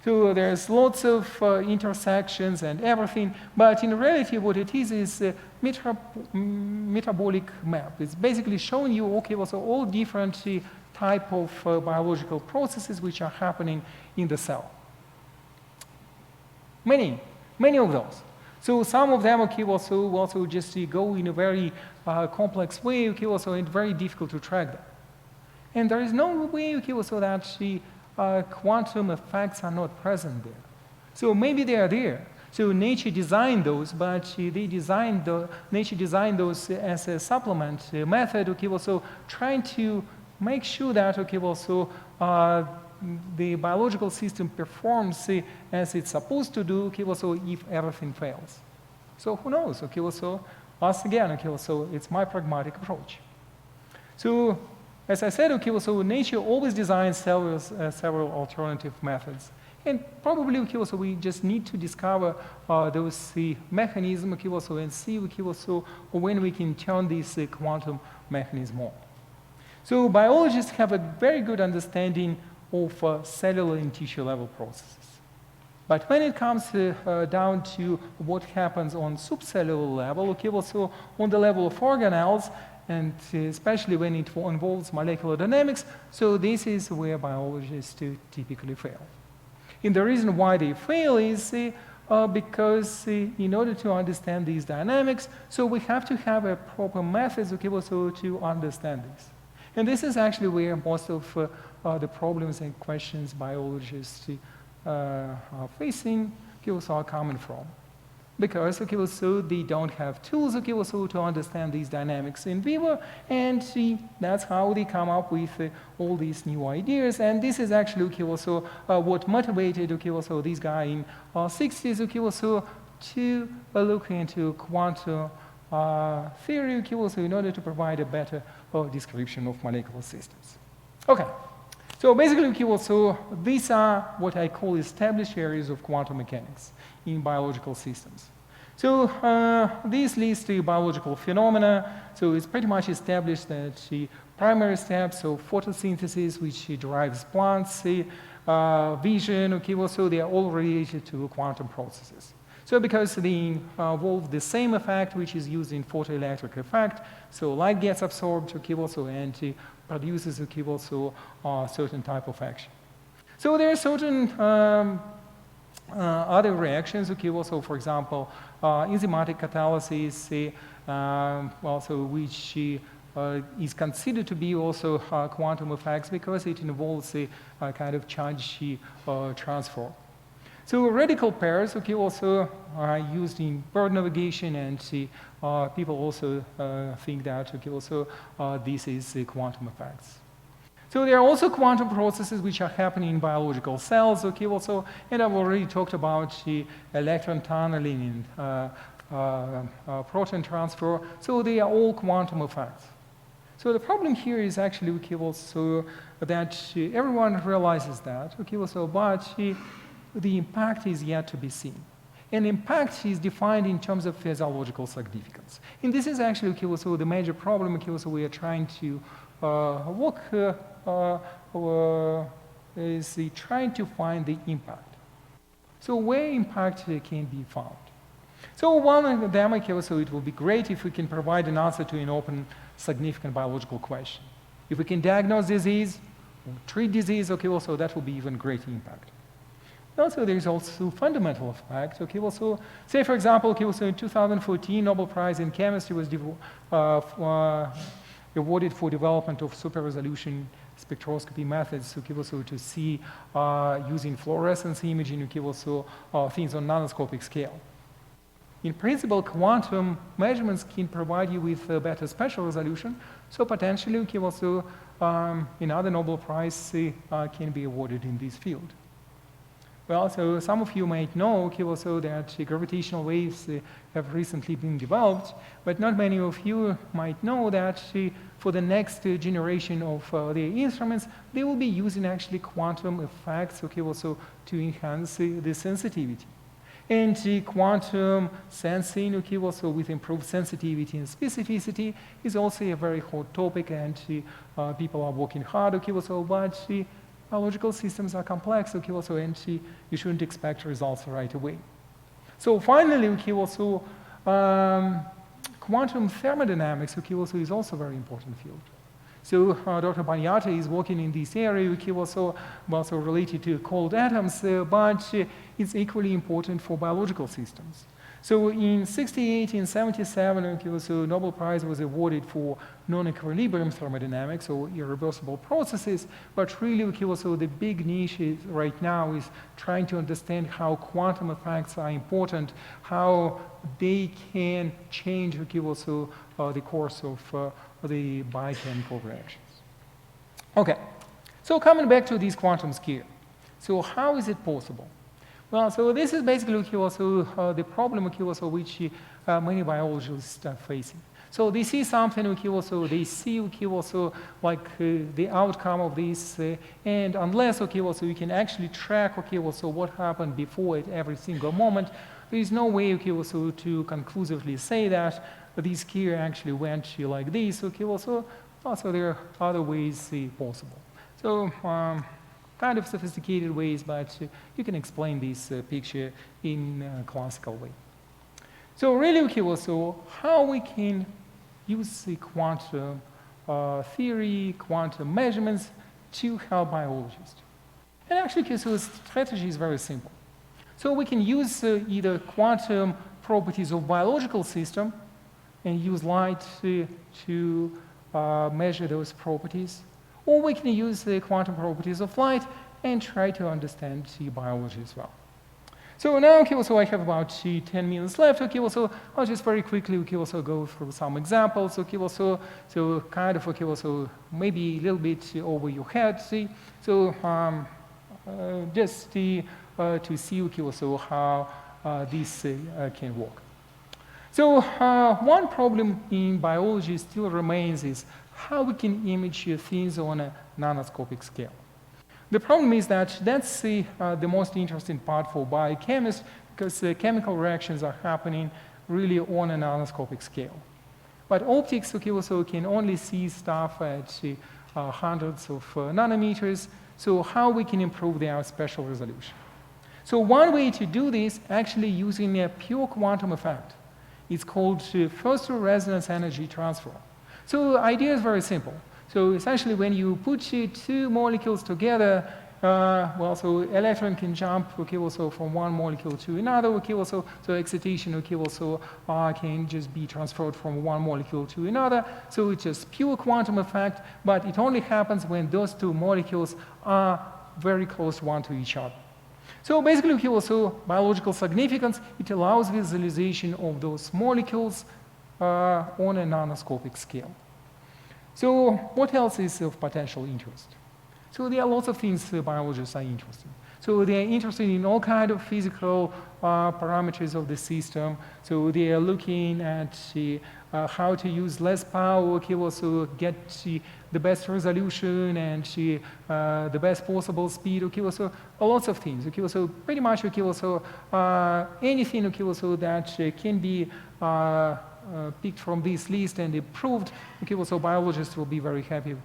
So there's lots of intersections and everything, but in reality what it is a metabolic map. It's basically showing you, so all different type of biological processes which are happening in the cell. Many of those. So some of them, also just go in a very complex way, so it's very difficult to track them. And there is no way, so that quantum effects are not present there. So maybe they are there. So nature designed those, but nature designed those as a supplement method, so trying to make sure that, the biological system performs as it's supposed to do, so if everything fails. So who knows, so us again, so it's my pragmatic approach. So as I said, so nature always designs several alternative methods. And probably, so we just need to discover those mechanisms, so and see, so when we can turn this quantum mechanism on. So biologists have a very good understanding of cellular and tissue level processes. But when it comes down to what happens on subcellular level, so on the level of organelles, and especially when it involves molecular dynamics, so this is where biologists typically fail. And the reason why they fail is because in order to understand these dynamics, so we have to have a proper methods, so to understand this. And this is actually where most of the problems and questions biologists are facing, so are coming from. Because, so they don't have tools, so to understand these dynamics in vivo, and that's how they come up with all these new ideas. And this is actually, so what motivated, so this guy in 60s, so to look into quantum theory, so in order to provide a better description of molecular systems. Okay. So basically, so these are what I call established areas of quantum mechanics in biological systems. So these leads to biological phenomena. So it's pretty much established that the primary steps of photosynthesis, which drives plants, vision, so they are all related to quantum processes. So because they involve the same effect which is used in photoelectric effect, so light gets absorbed, so and produces so certain type of action. So there are certain other reactions, so for example, enzymatic catalysis, which is considered to be also quantum effects because it involves a kind of charge transfer. So radical pairs, also are used in bird navigation, and people also think that, also this is quantum effects. So there are also quantum processes which are happening in biological cells, also, and I've already talked about the electron tunneling and proton transfer, so they are all quantum effects. So the problem here is actually, also that everyone realizes that, also, but the impact is yet to be seen. And impact is defined in terms of physiological significance. And this is actually also the major problem also we are trying to look is trying to find the impact. So where impact can be found. So one of them also it will be great if we can provide an answer to an open significant biological question. If we can diagnose disease, or treat disease, also that will be even greater impact. Also, there is also fundamental effect. Also, say for example, also in 2014, Nobel Prize in Chemistry was awarded for development of super-resolution spectroscopy methods, also to see using fluorescence imaging, also things on nanoscopic scale. In principle, quantum measurements can provide you with a better spatial resolution, so potentially also another Nobel Prize can be awarded in this field. Well, so some of you might know also that gravitational waves have recently been developed, but not many of you might know that for the next generation of the instruments, they will be using actually quantum effects also to enhance the sensitivity. And quantum sensing also with improved sensitivity and specificity is also a very hot topic, and people are working hard also, but biological systems are complex also, and you shouldn't expect results right away. So finally also quantum thermodynamics also is also a very important field. So Dr. Banyata is working in this area, also related to cold atoms, but it's equally important for biological systems. So in 1968 and 1977, also Nobel Prize was awarded for non-equilibrium thermodynamics, or irreversible processes, but really also the big niche right now is trying to understand how quantum effects are important, how they can change also the course of the biochemical reactions. Okay, so coming back to this quantum scale. So how is it possible? Well, so this is basically also the problem also which many biologists are facing. So they see something also, they see also like the outcome of this, and unless also you can actually track also what happened before at every single moment, there is no way also to conclusively say that this gear actually went like this. Also there are other ways possible. So kind of sophisticated ways, but you can explain this picture in a classical way. So really also how we can use the quantum theory, quantum measurements to help biologists. And actually so the strategy is very simple. So we can use either quantum properties of biological system and use light to measure those properties, or we can use the quantum properties of light and try to understand the biology as well. So now also I have about 10 minutes left. Also I'll just very quickly also go through some examples. Also so kind of also maybe a little bit over your head. So just to see also how this can work. So one problem in biology still remains is how we can image things on a nanoscopic scale. The problem is that that's the most interesting part for biochemists, because chemical reactions are happening really on a nanoscopic scale. But optics also can only see stuff at hundreds of nanometers, so how we can improve their spatial resolution. So one way to do this, actually using a pure quantum effect, it's called first resonance energy transfer. So the idea is very simple. So essentially when you put two molecules together, so electron can jump also from one molecule to another, also, so excitation also can just be transferred from one molecule to another. So it's just pure quantum effect, but it only happens when those two molecules are very close one to each other. So basically also biological significance, it allows visualization of those molecules on a nanoscopic scale. So what else is of potential interest? So there are lots of things biologists are interested in. So they are interested in all kinds of physical parameters of the system. So they are looking at how to use less power, okay, also get the best resolution and the best possible speed, okay, also lots of things, okay, also pretty much, okay, also anything, okay, also that can be picked from this list and improved, okay, also biologists will be very happy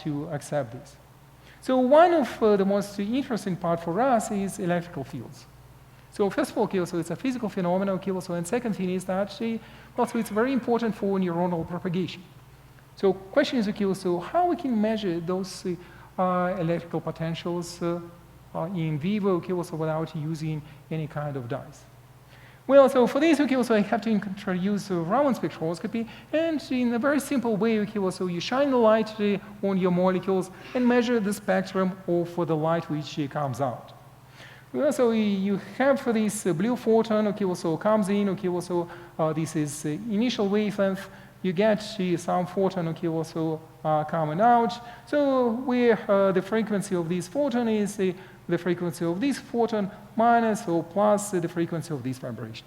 to accept this. So one of the most interesting part for us is electrical fields. So first of all, okay, so it's a physical phenomenon, okay, also, and second thing is that also it's very important for neuronal propagation. So question is, okay, so how we can measure those electrical potentials in vivo, okay, also without using any kind of dyes? Well, so for this, okay, also I have to introduce Raman spectroscopy, and in a very simple way, okay, also you shine the light on your molecules and measure the spectrum of the light which comes out. Well, so you have for this blue photon, okay, also comes in, okay, also this is initial wavelength. You get some photon, okay, also coming out. So where the frequency of this photon is the frequency of this photon minus or plus the frequency of this vibration.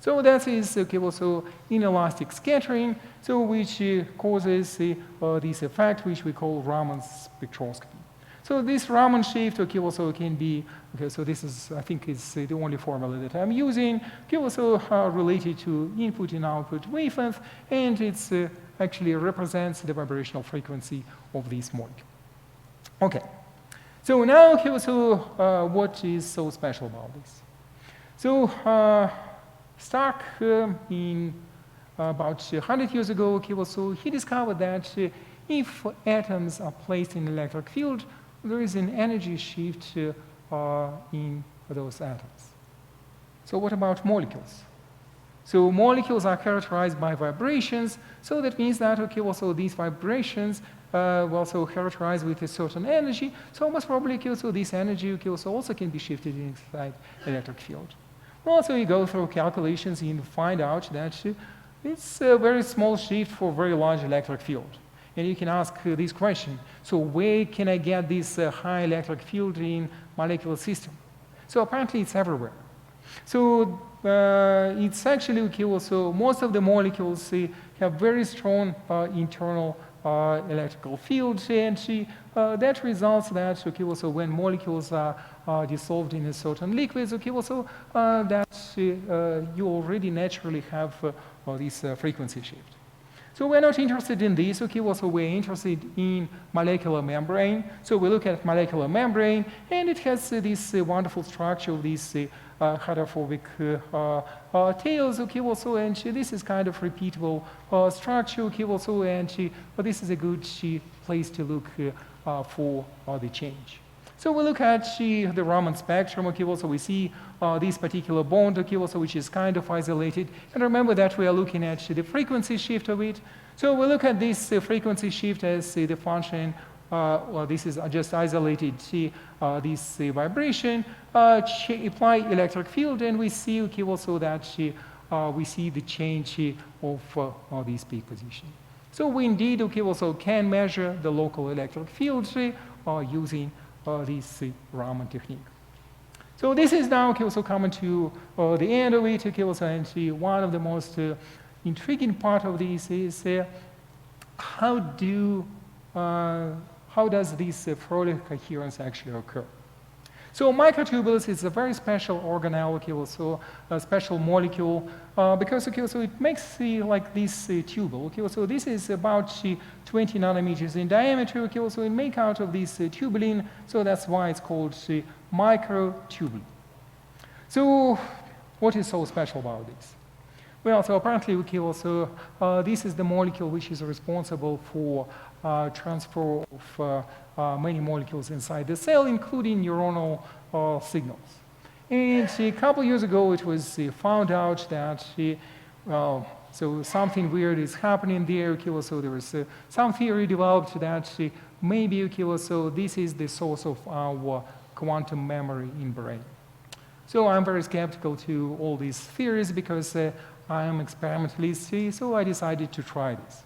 So that is, okay, also inelastic scattering, so which causes this effect which we call Raman spectroscopy. So this Raman shift, okay, also can be, okay, so this is, I think is the only formula that I'm using, okay, also related to input and output wavelength, and it's actually represents the vibrational frequency of this molecule. Okay, so now, okay, so what is so special about this? So Stark in about 100 years ago, okay, so he discovered that if atoms are placed in an electric field, there is an energy shift in those atoms. So what about molecules? So molecules are characterized by vibrations, so that means that, okay, also these vibrations were also characterized with a certain energy, so most probably, okay, so this energy, okay, also can be shifted inside electric field. Well, so you go through calculations and you find out that it's a very small shift for a very large electric field. And you can ask this question, so where can I get this high electric field in molecular system? So apparently it's everywhere. So it's actually, okay, also most of the molecules have very strong internal electrical fields, and that results that, okay, also when molecules are dissolved in a certain liquids, okay, also that you already naturally have this frequency shift. So we're not interested in this, okay, also we're interested in molecular membrane. So we look at molecular membrane, and it has this wonderful structure of these hydrophobic tails, okay, also, and this is kind of repeatable structure, okay, also, and this is a good place to look for the change. So we look at the Raman spectrum, okay, also we see this particular bond, okay, also which is kind of isolated. And remember that we are looking at the frequency shift of it. So we look at this frequency shift as the function, well, this is just isolated, this vibration, apply electric field, and we see, okay, also that we see the change of this peak position. So we indeed, okay, also can measure the local electric field using this Raman technique. So this is now, okay, also coming to the end of it, okay, also, and one of the most intriguing part of this is how does this Fröhlich coherence actually occur? So microtubules is a very special organelle, okay, also a special molecule, because, okay, so it makes like this tubule, okay, so this is about 20 nanometers in diameter, okay, so it make out of this tubulin, so that's why it's called microtubule. So what is so special about this? Well, so apparently, okay, also this is the molecule which is responsible for transfer of many molecules inside the cell, including neuronal signals. And a couple years ago, it was found out that, so something weird is happening there, okay, so there was some theory developed that maybe, okay, so this is the source of our quantum memory in brain. So I'm very skeptical to all these theories because I am experimentalist, so I decided to try this.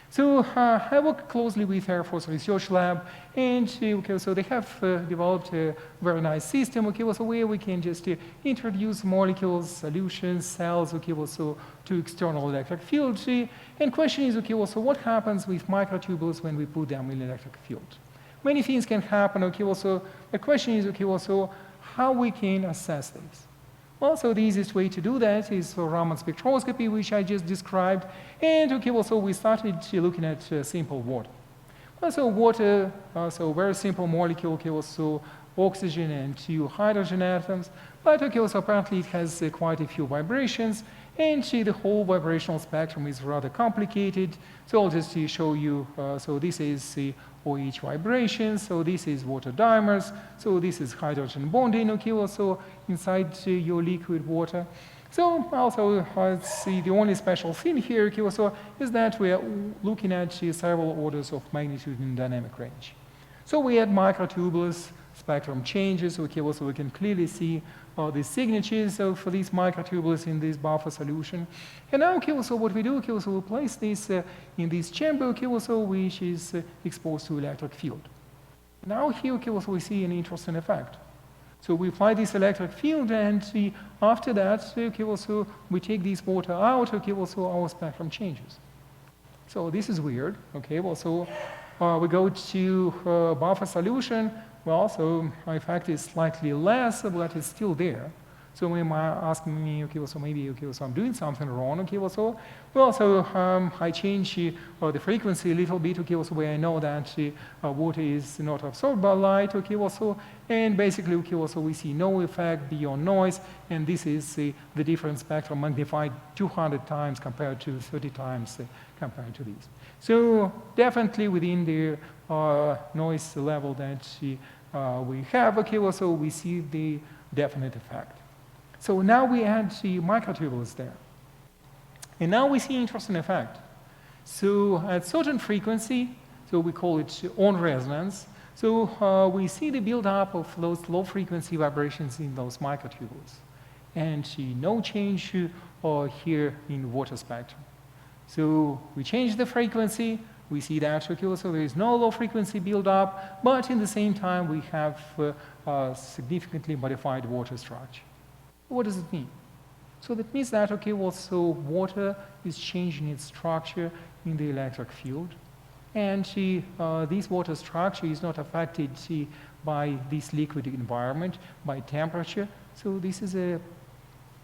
So I work closely with Air Force Research Lab, and okay, so they have developed a very nice system, okay, so where we can just introduce molecules, solutions, cells, okay, so to external electric field. And question is, okay, so what happens with microtubules when we put them in electric field? Many things can happen, okay, so the question is, okay, so how we can assess this? Well, so the easiest way to do that is Raman spectroscopy, which I just described. And okay, well, so we started looking at simple water. Well, so water, so very simple molecule, okay, well, so oxygen and 2 hydrogen atoms. But okay, well, so apparently it has quite a few vibrations. And the whole vibrational spectrum is rather complicated. So I'll just show you, so this is OH vibration, so this is water dimers, so this is hydrogen bonding, okay, also inside your liquid water. So also, see the only special thing here, okay, also, is that we are looking at several orders of magnitude in dynamic range. So we had microtubules, spectrum changes, okay, also we can clearly see the signatures for these microtubules in this buffer solution. And now, okay, so what we do, okay, so we place this in this chamber, okay, so which is exposed to electric field. Now here, okay, so we see an interesting effect. So we apply this electric field, and after that, okay, so we take this water out, okay, so our spectrum changes. So this is weird, okay, well, so we go to buffer solution. Well, so my effect is slightly less, but it's still there. So when you're asking me, okay, well, so maybe, okay, so I'm doing something wrong, okay, well, so I change the frequency a little bit, okay, so where I know that water is not absorbed by light, okay, well, so, and basically, okay, well, so we see no effect beyond noise, and this is the different spectrum magnified 200 times compared to 30 times compared to these. So definitely within the noise level that we have, okay, well, so we see the definite effect. So now we add the microtubules there. And now we see interesting effect. So at certain frequency, so we call it on resonance, so we see the buildup of those low frequency vibrations in those microtubules. And no change here in water spectrum. So we change the frequency, we see that, okay, so there is no low frequency buildup, but in the same time we have significantly modified water structure. What does it mean? So that means that, okay, well, so water is changing its structure in the electric field, and this water structure is not affected by this liquid environment, by temperature. So this is a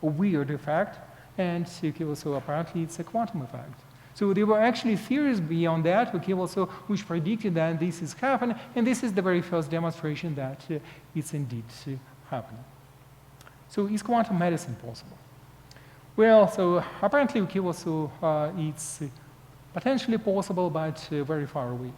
weird effect, and okay, well, so apparently it's a quantum effect. So there were actually theories beyond that, okay, well, so which predicted that this is happening, and this is the very first demonstration that it's indeed happening. So is quantum medicine possible? Well, so apparently, okay, well, so it's potentially possible, but very far away.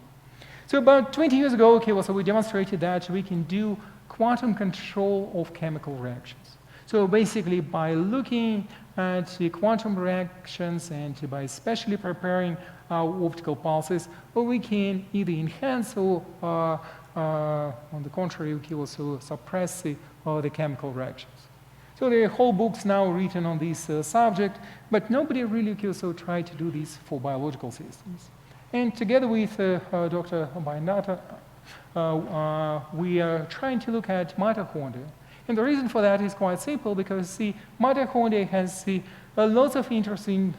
So about 20 years ago, okay, well, so we demonstrated that we can do quantum control of chemical reactions. So basically, by looking at the quantum reactions and by especially preparing our optical pulses, we can either enhance or, on the contrary, okay, also suppress the chemical reactions. So there are whole books now written on this subject, but nobody really also tried to do this for biological systems. And together with Dr. Bainata, we are trying to look at mitochondria. And the reason for that is quite simple, because the mitochondria has lots of interesting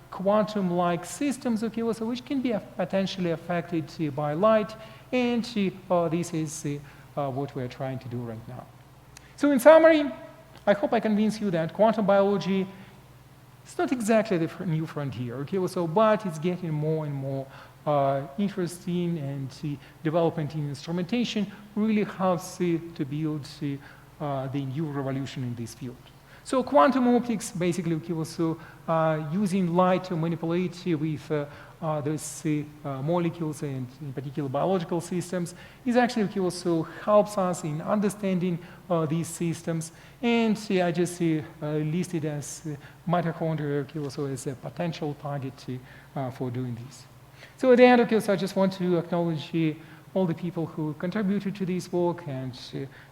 quantum-like systems, okay, also, which can be potentially affected by light, and this is what we're trying to do right now. So in summary, I hope I convince you that quantum biology is not exactly the new frontier, okay, so, but it's getting more and more interesting, and development in instrumentation really helps to build the new revolution in this field. So quantum optics, basically, okay, also using light to manipulate with those molecules and in particular biological systems, is actually okay, also helps us in understanding these systems. And I just listed as mitochondria okay, also as a potential target for doing this. So at the end, okay, so I just want to acknowledge all the people who contributed to this work, and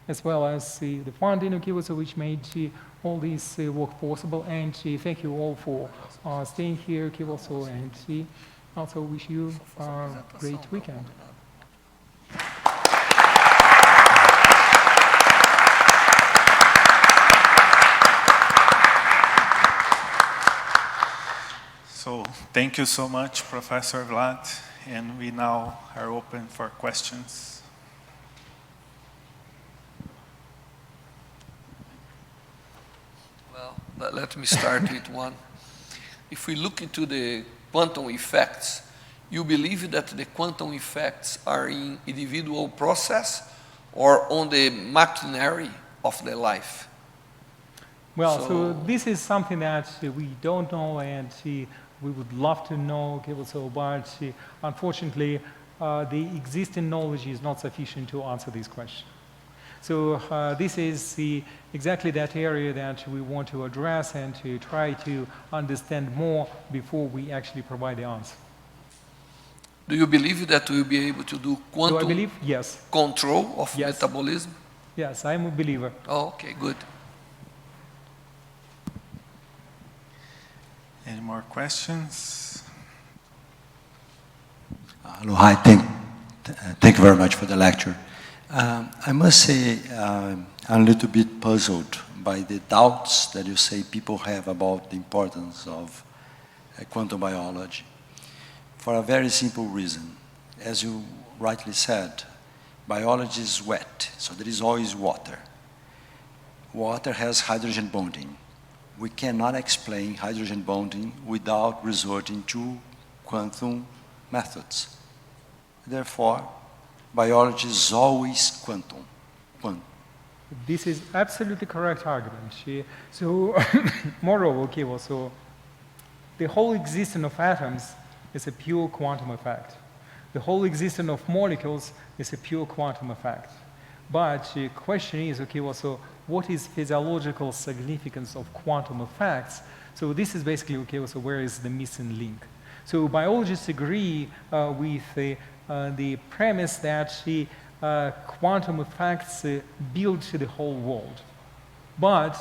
as well as the funding, okay, also, which made all this work possible. And thank you all for staying here, okay, also, and Also wish you a great weekend. So thank you so much, Professor Vlad, and we now are open for questions. Well, let me start with one. If we look into the quantum effects, you believe that the quantum effects are in individual process or on the machinery of the life? Well, so this is something that we don't know, and we would love to know, okay, so, but unfortunately, the existing knowledge is not sufficient to answer this question. So this is exactly that area that we want to address and to try to understand more before we actually provide the answer. Do you believe that we'll be able to do quantum Do I believe? Yes. control of Yes. metabolism? Yes, I'm a believer. Oh, okay, good. Any more questions? Hello, hi, thank you very much for the lecture. I must say I'm a little bit puzzled by the doubts that you say people have about the importance of quantum biology for a very simple reason. As you rightly said, biology is wet, so there is always water. Water has hydrogen bonding. We cannot explain hydrogen bonding without resorting to quantum methods. Therefore, biology is always quantum. This is absolutely correct argument. So, moreover, okay, well, so the whole existence of atoms is a pure quantum effect. The whole existence of molecules is a pure quantum effect. But the question is, okay, well, so what is physiological significance of quantum effects? So this is basically, okay, so where is the missing link? So biologists agree with the premise that quantum effects build the whole world. But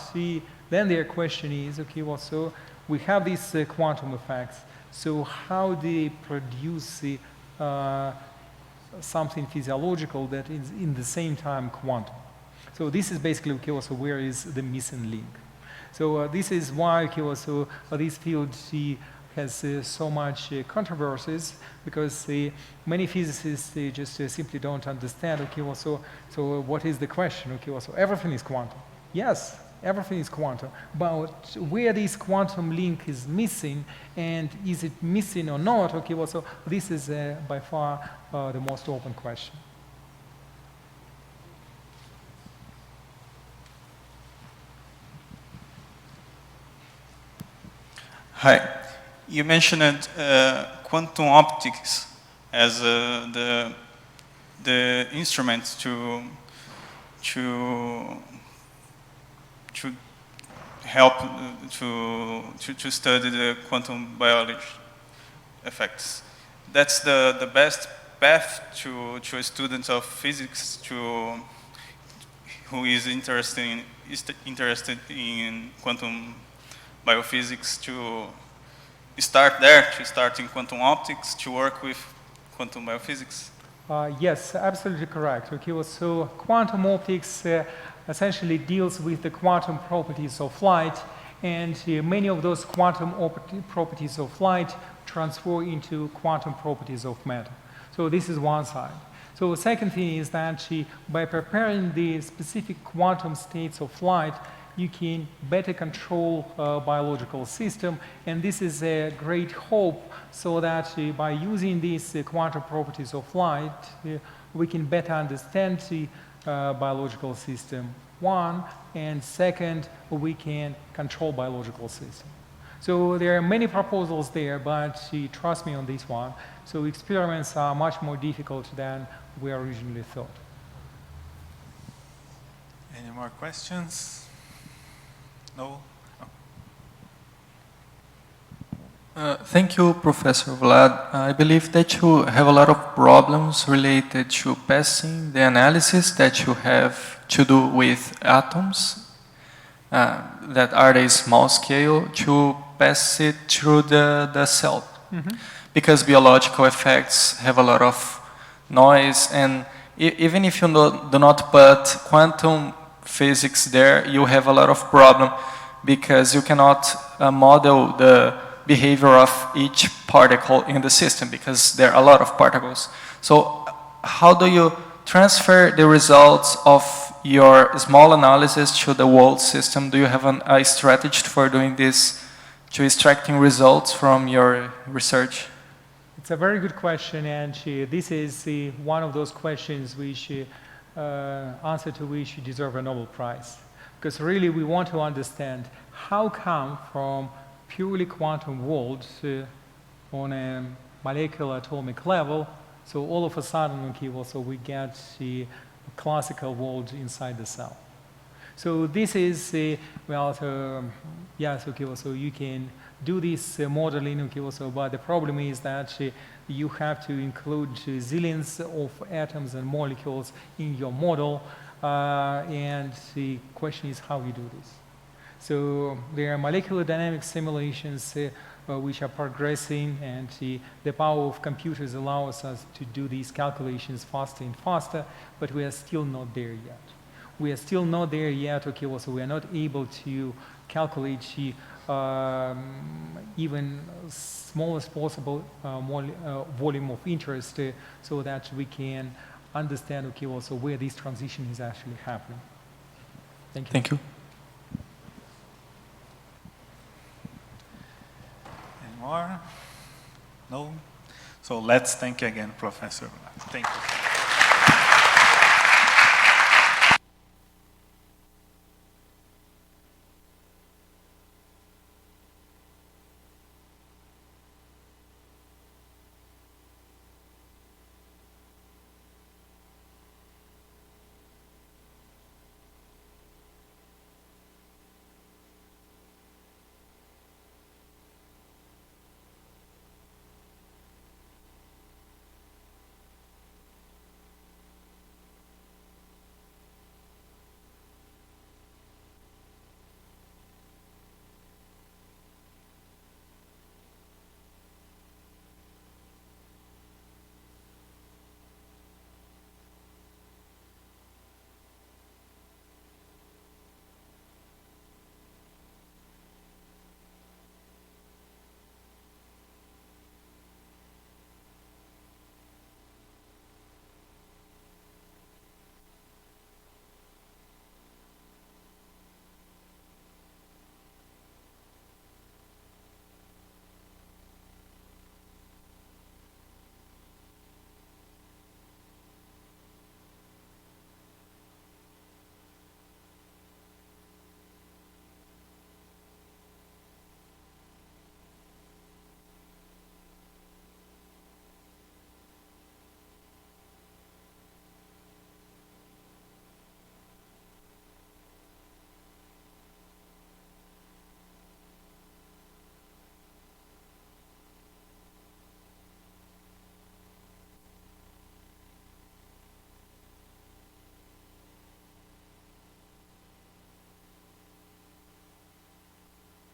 then their question is, okay, well, so we have these quantum effects, so how do they produce something physiological that is in the same time quantum? So this is basically, okay, also where is the missing link? So this is why, okay, also this field has so much controversies, because many physicists just simply don't understand, okay, also, so what is the question? Okay, also everything is quantum. Yes, everything is quantum, but where this quantum link is missing, and is it missing or not? Okay, well, so this is by far the most open question. Hi, you mentioned quantum optics as the instrument to help to study the quantum biology effects. That's the best path to a student of physics who is interested in quantum biophysics to start there, to start in quantum optics, to work with quantum biophysics? Yes, absolutely correct. Okay, well, so quantum optics essentially deals with the quantum properties of light, and many of those quantum properties of light transfer into quantum properties of matter. So this is one side. So the second thing is that by preparing the specific quantum states of light, you can better control biological system, and this is a great hope, so that by using these quantum properties of light, we can better understand the biological system, one, and second, we can control biological system. So there are many proposals there, but trust me on this one, so experiments are much more difficult than we originally thought. Any more questions? No? Thank you, Professor Vlad. I believe that you have a lot of problems related to passing the analysis that you have to do with atoms that are at a small scale to pass it through the cell. Mm-hmm. because biological effects have a lot of noise, and even if you do not put quantum physics there, you have a lot of problem because you cannot model the behavior of each particle in the system because there are a lot of particles. So how do you transfer the results of your small analysis to the world system? Do you have a strategy for doing this, to extracting results from your research? It's a very good question, and this is one of those questions which answer to which you deserve a Nobel Prize. Because really we want to understand how come from purely quantum world on a molecular atomic level, so all of a sudden, so we get the classical world inside the cell. So this is, yes, so you can do this modeling, but the problem is that you have to include zillions of atoms and molecules in your model, and the question is how you do this. So there are molecular dynamic simulations which are progressing, and the power of computers allows us to do these calculations faster and faster, but we are still not there yet. We are still not there yet, so we are not able to calculate even smallest possible volume of interest so that we can understand, also where this transition is actually happening. Thank you. Thank you. Any more? No? So let's thank you again, Professor. Thank you.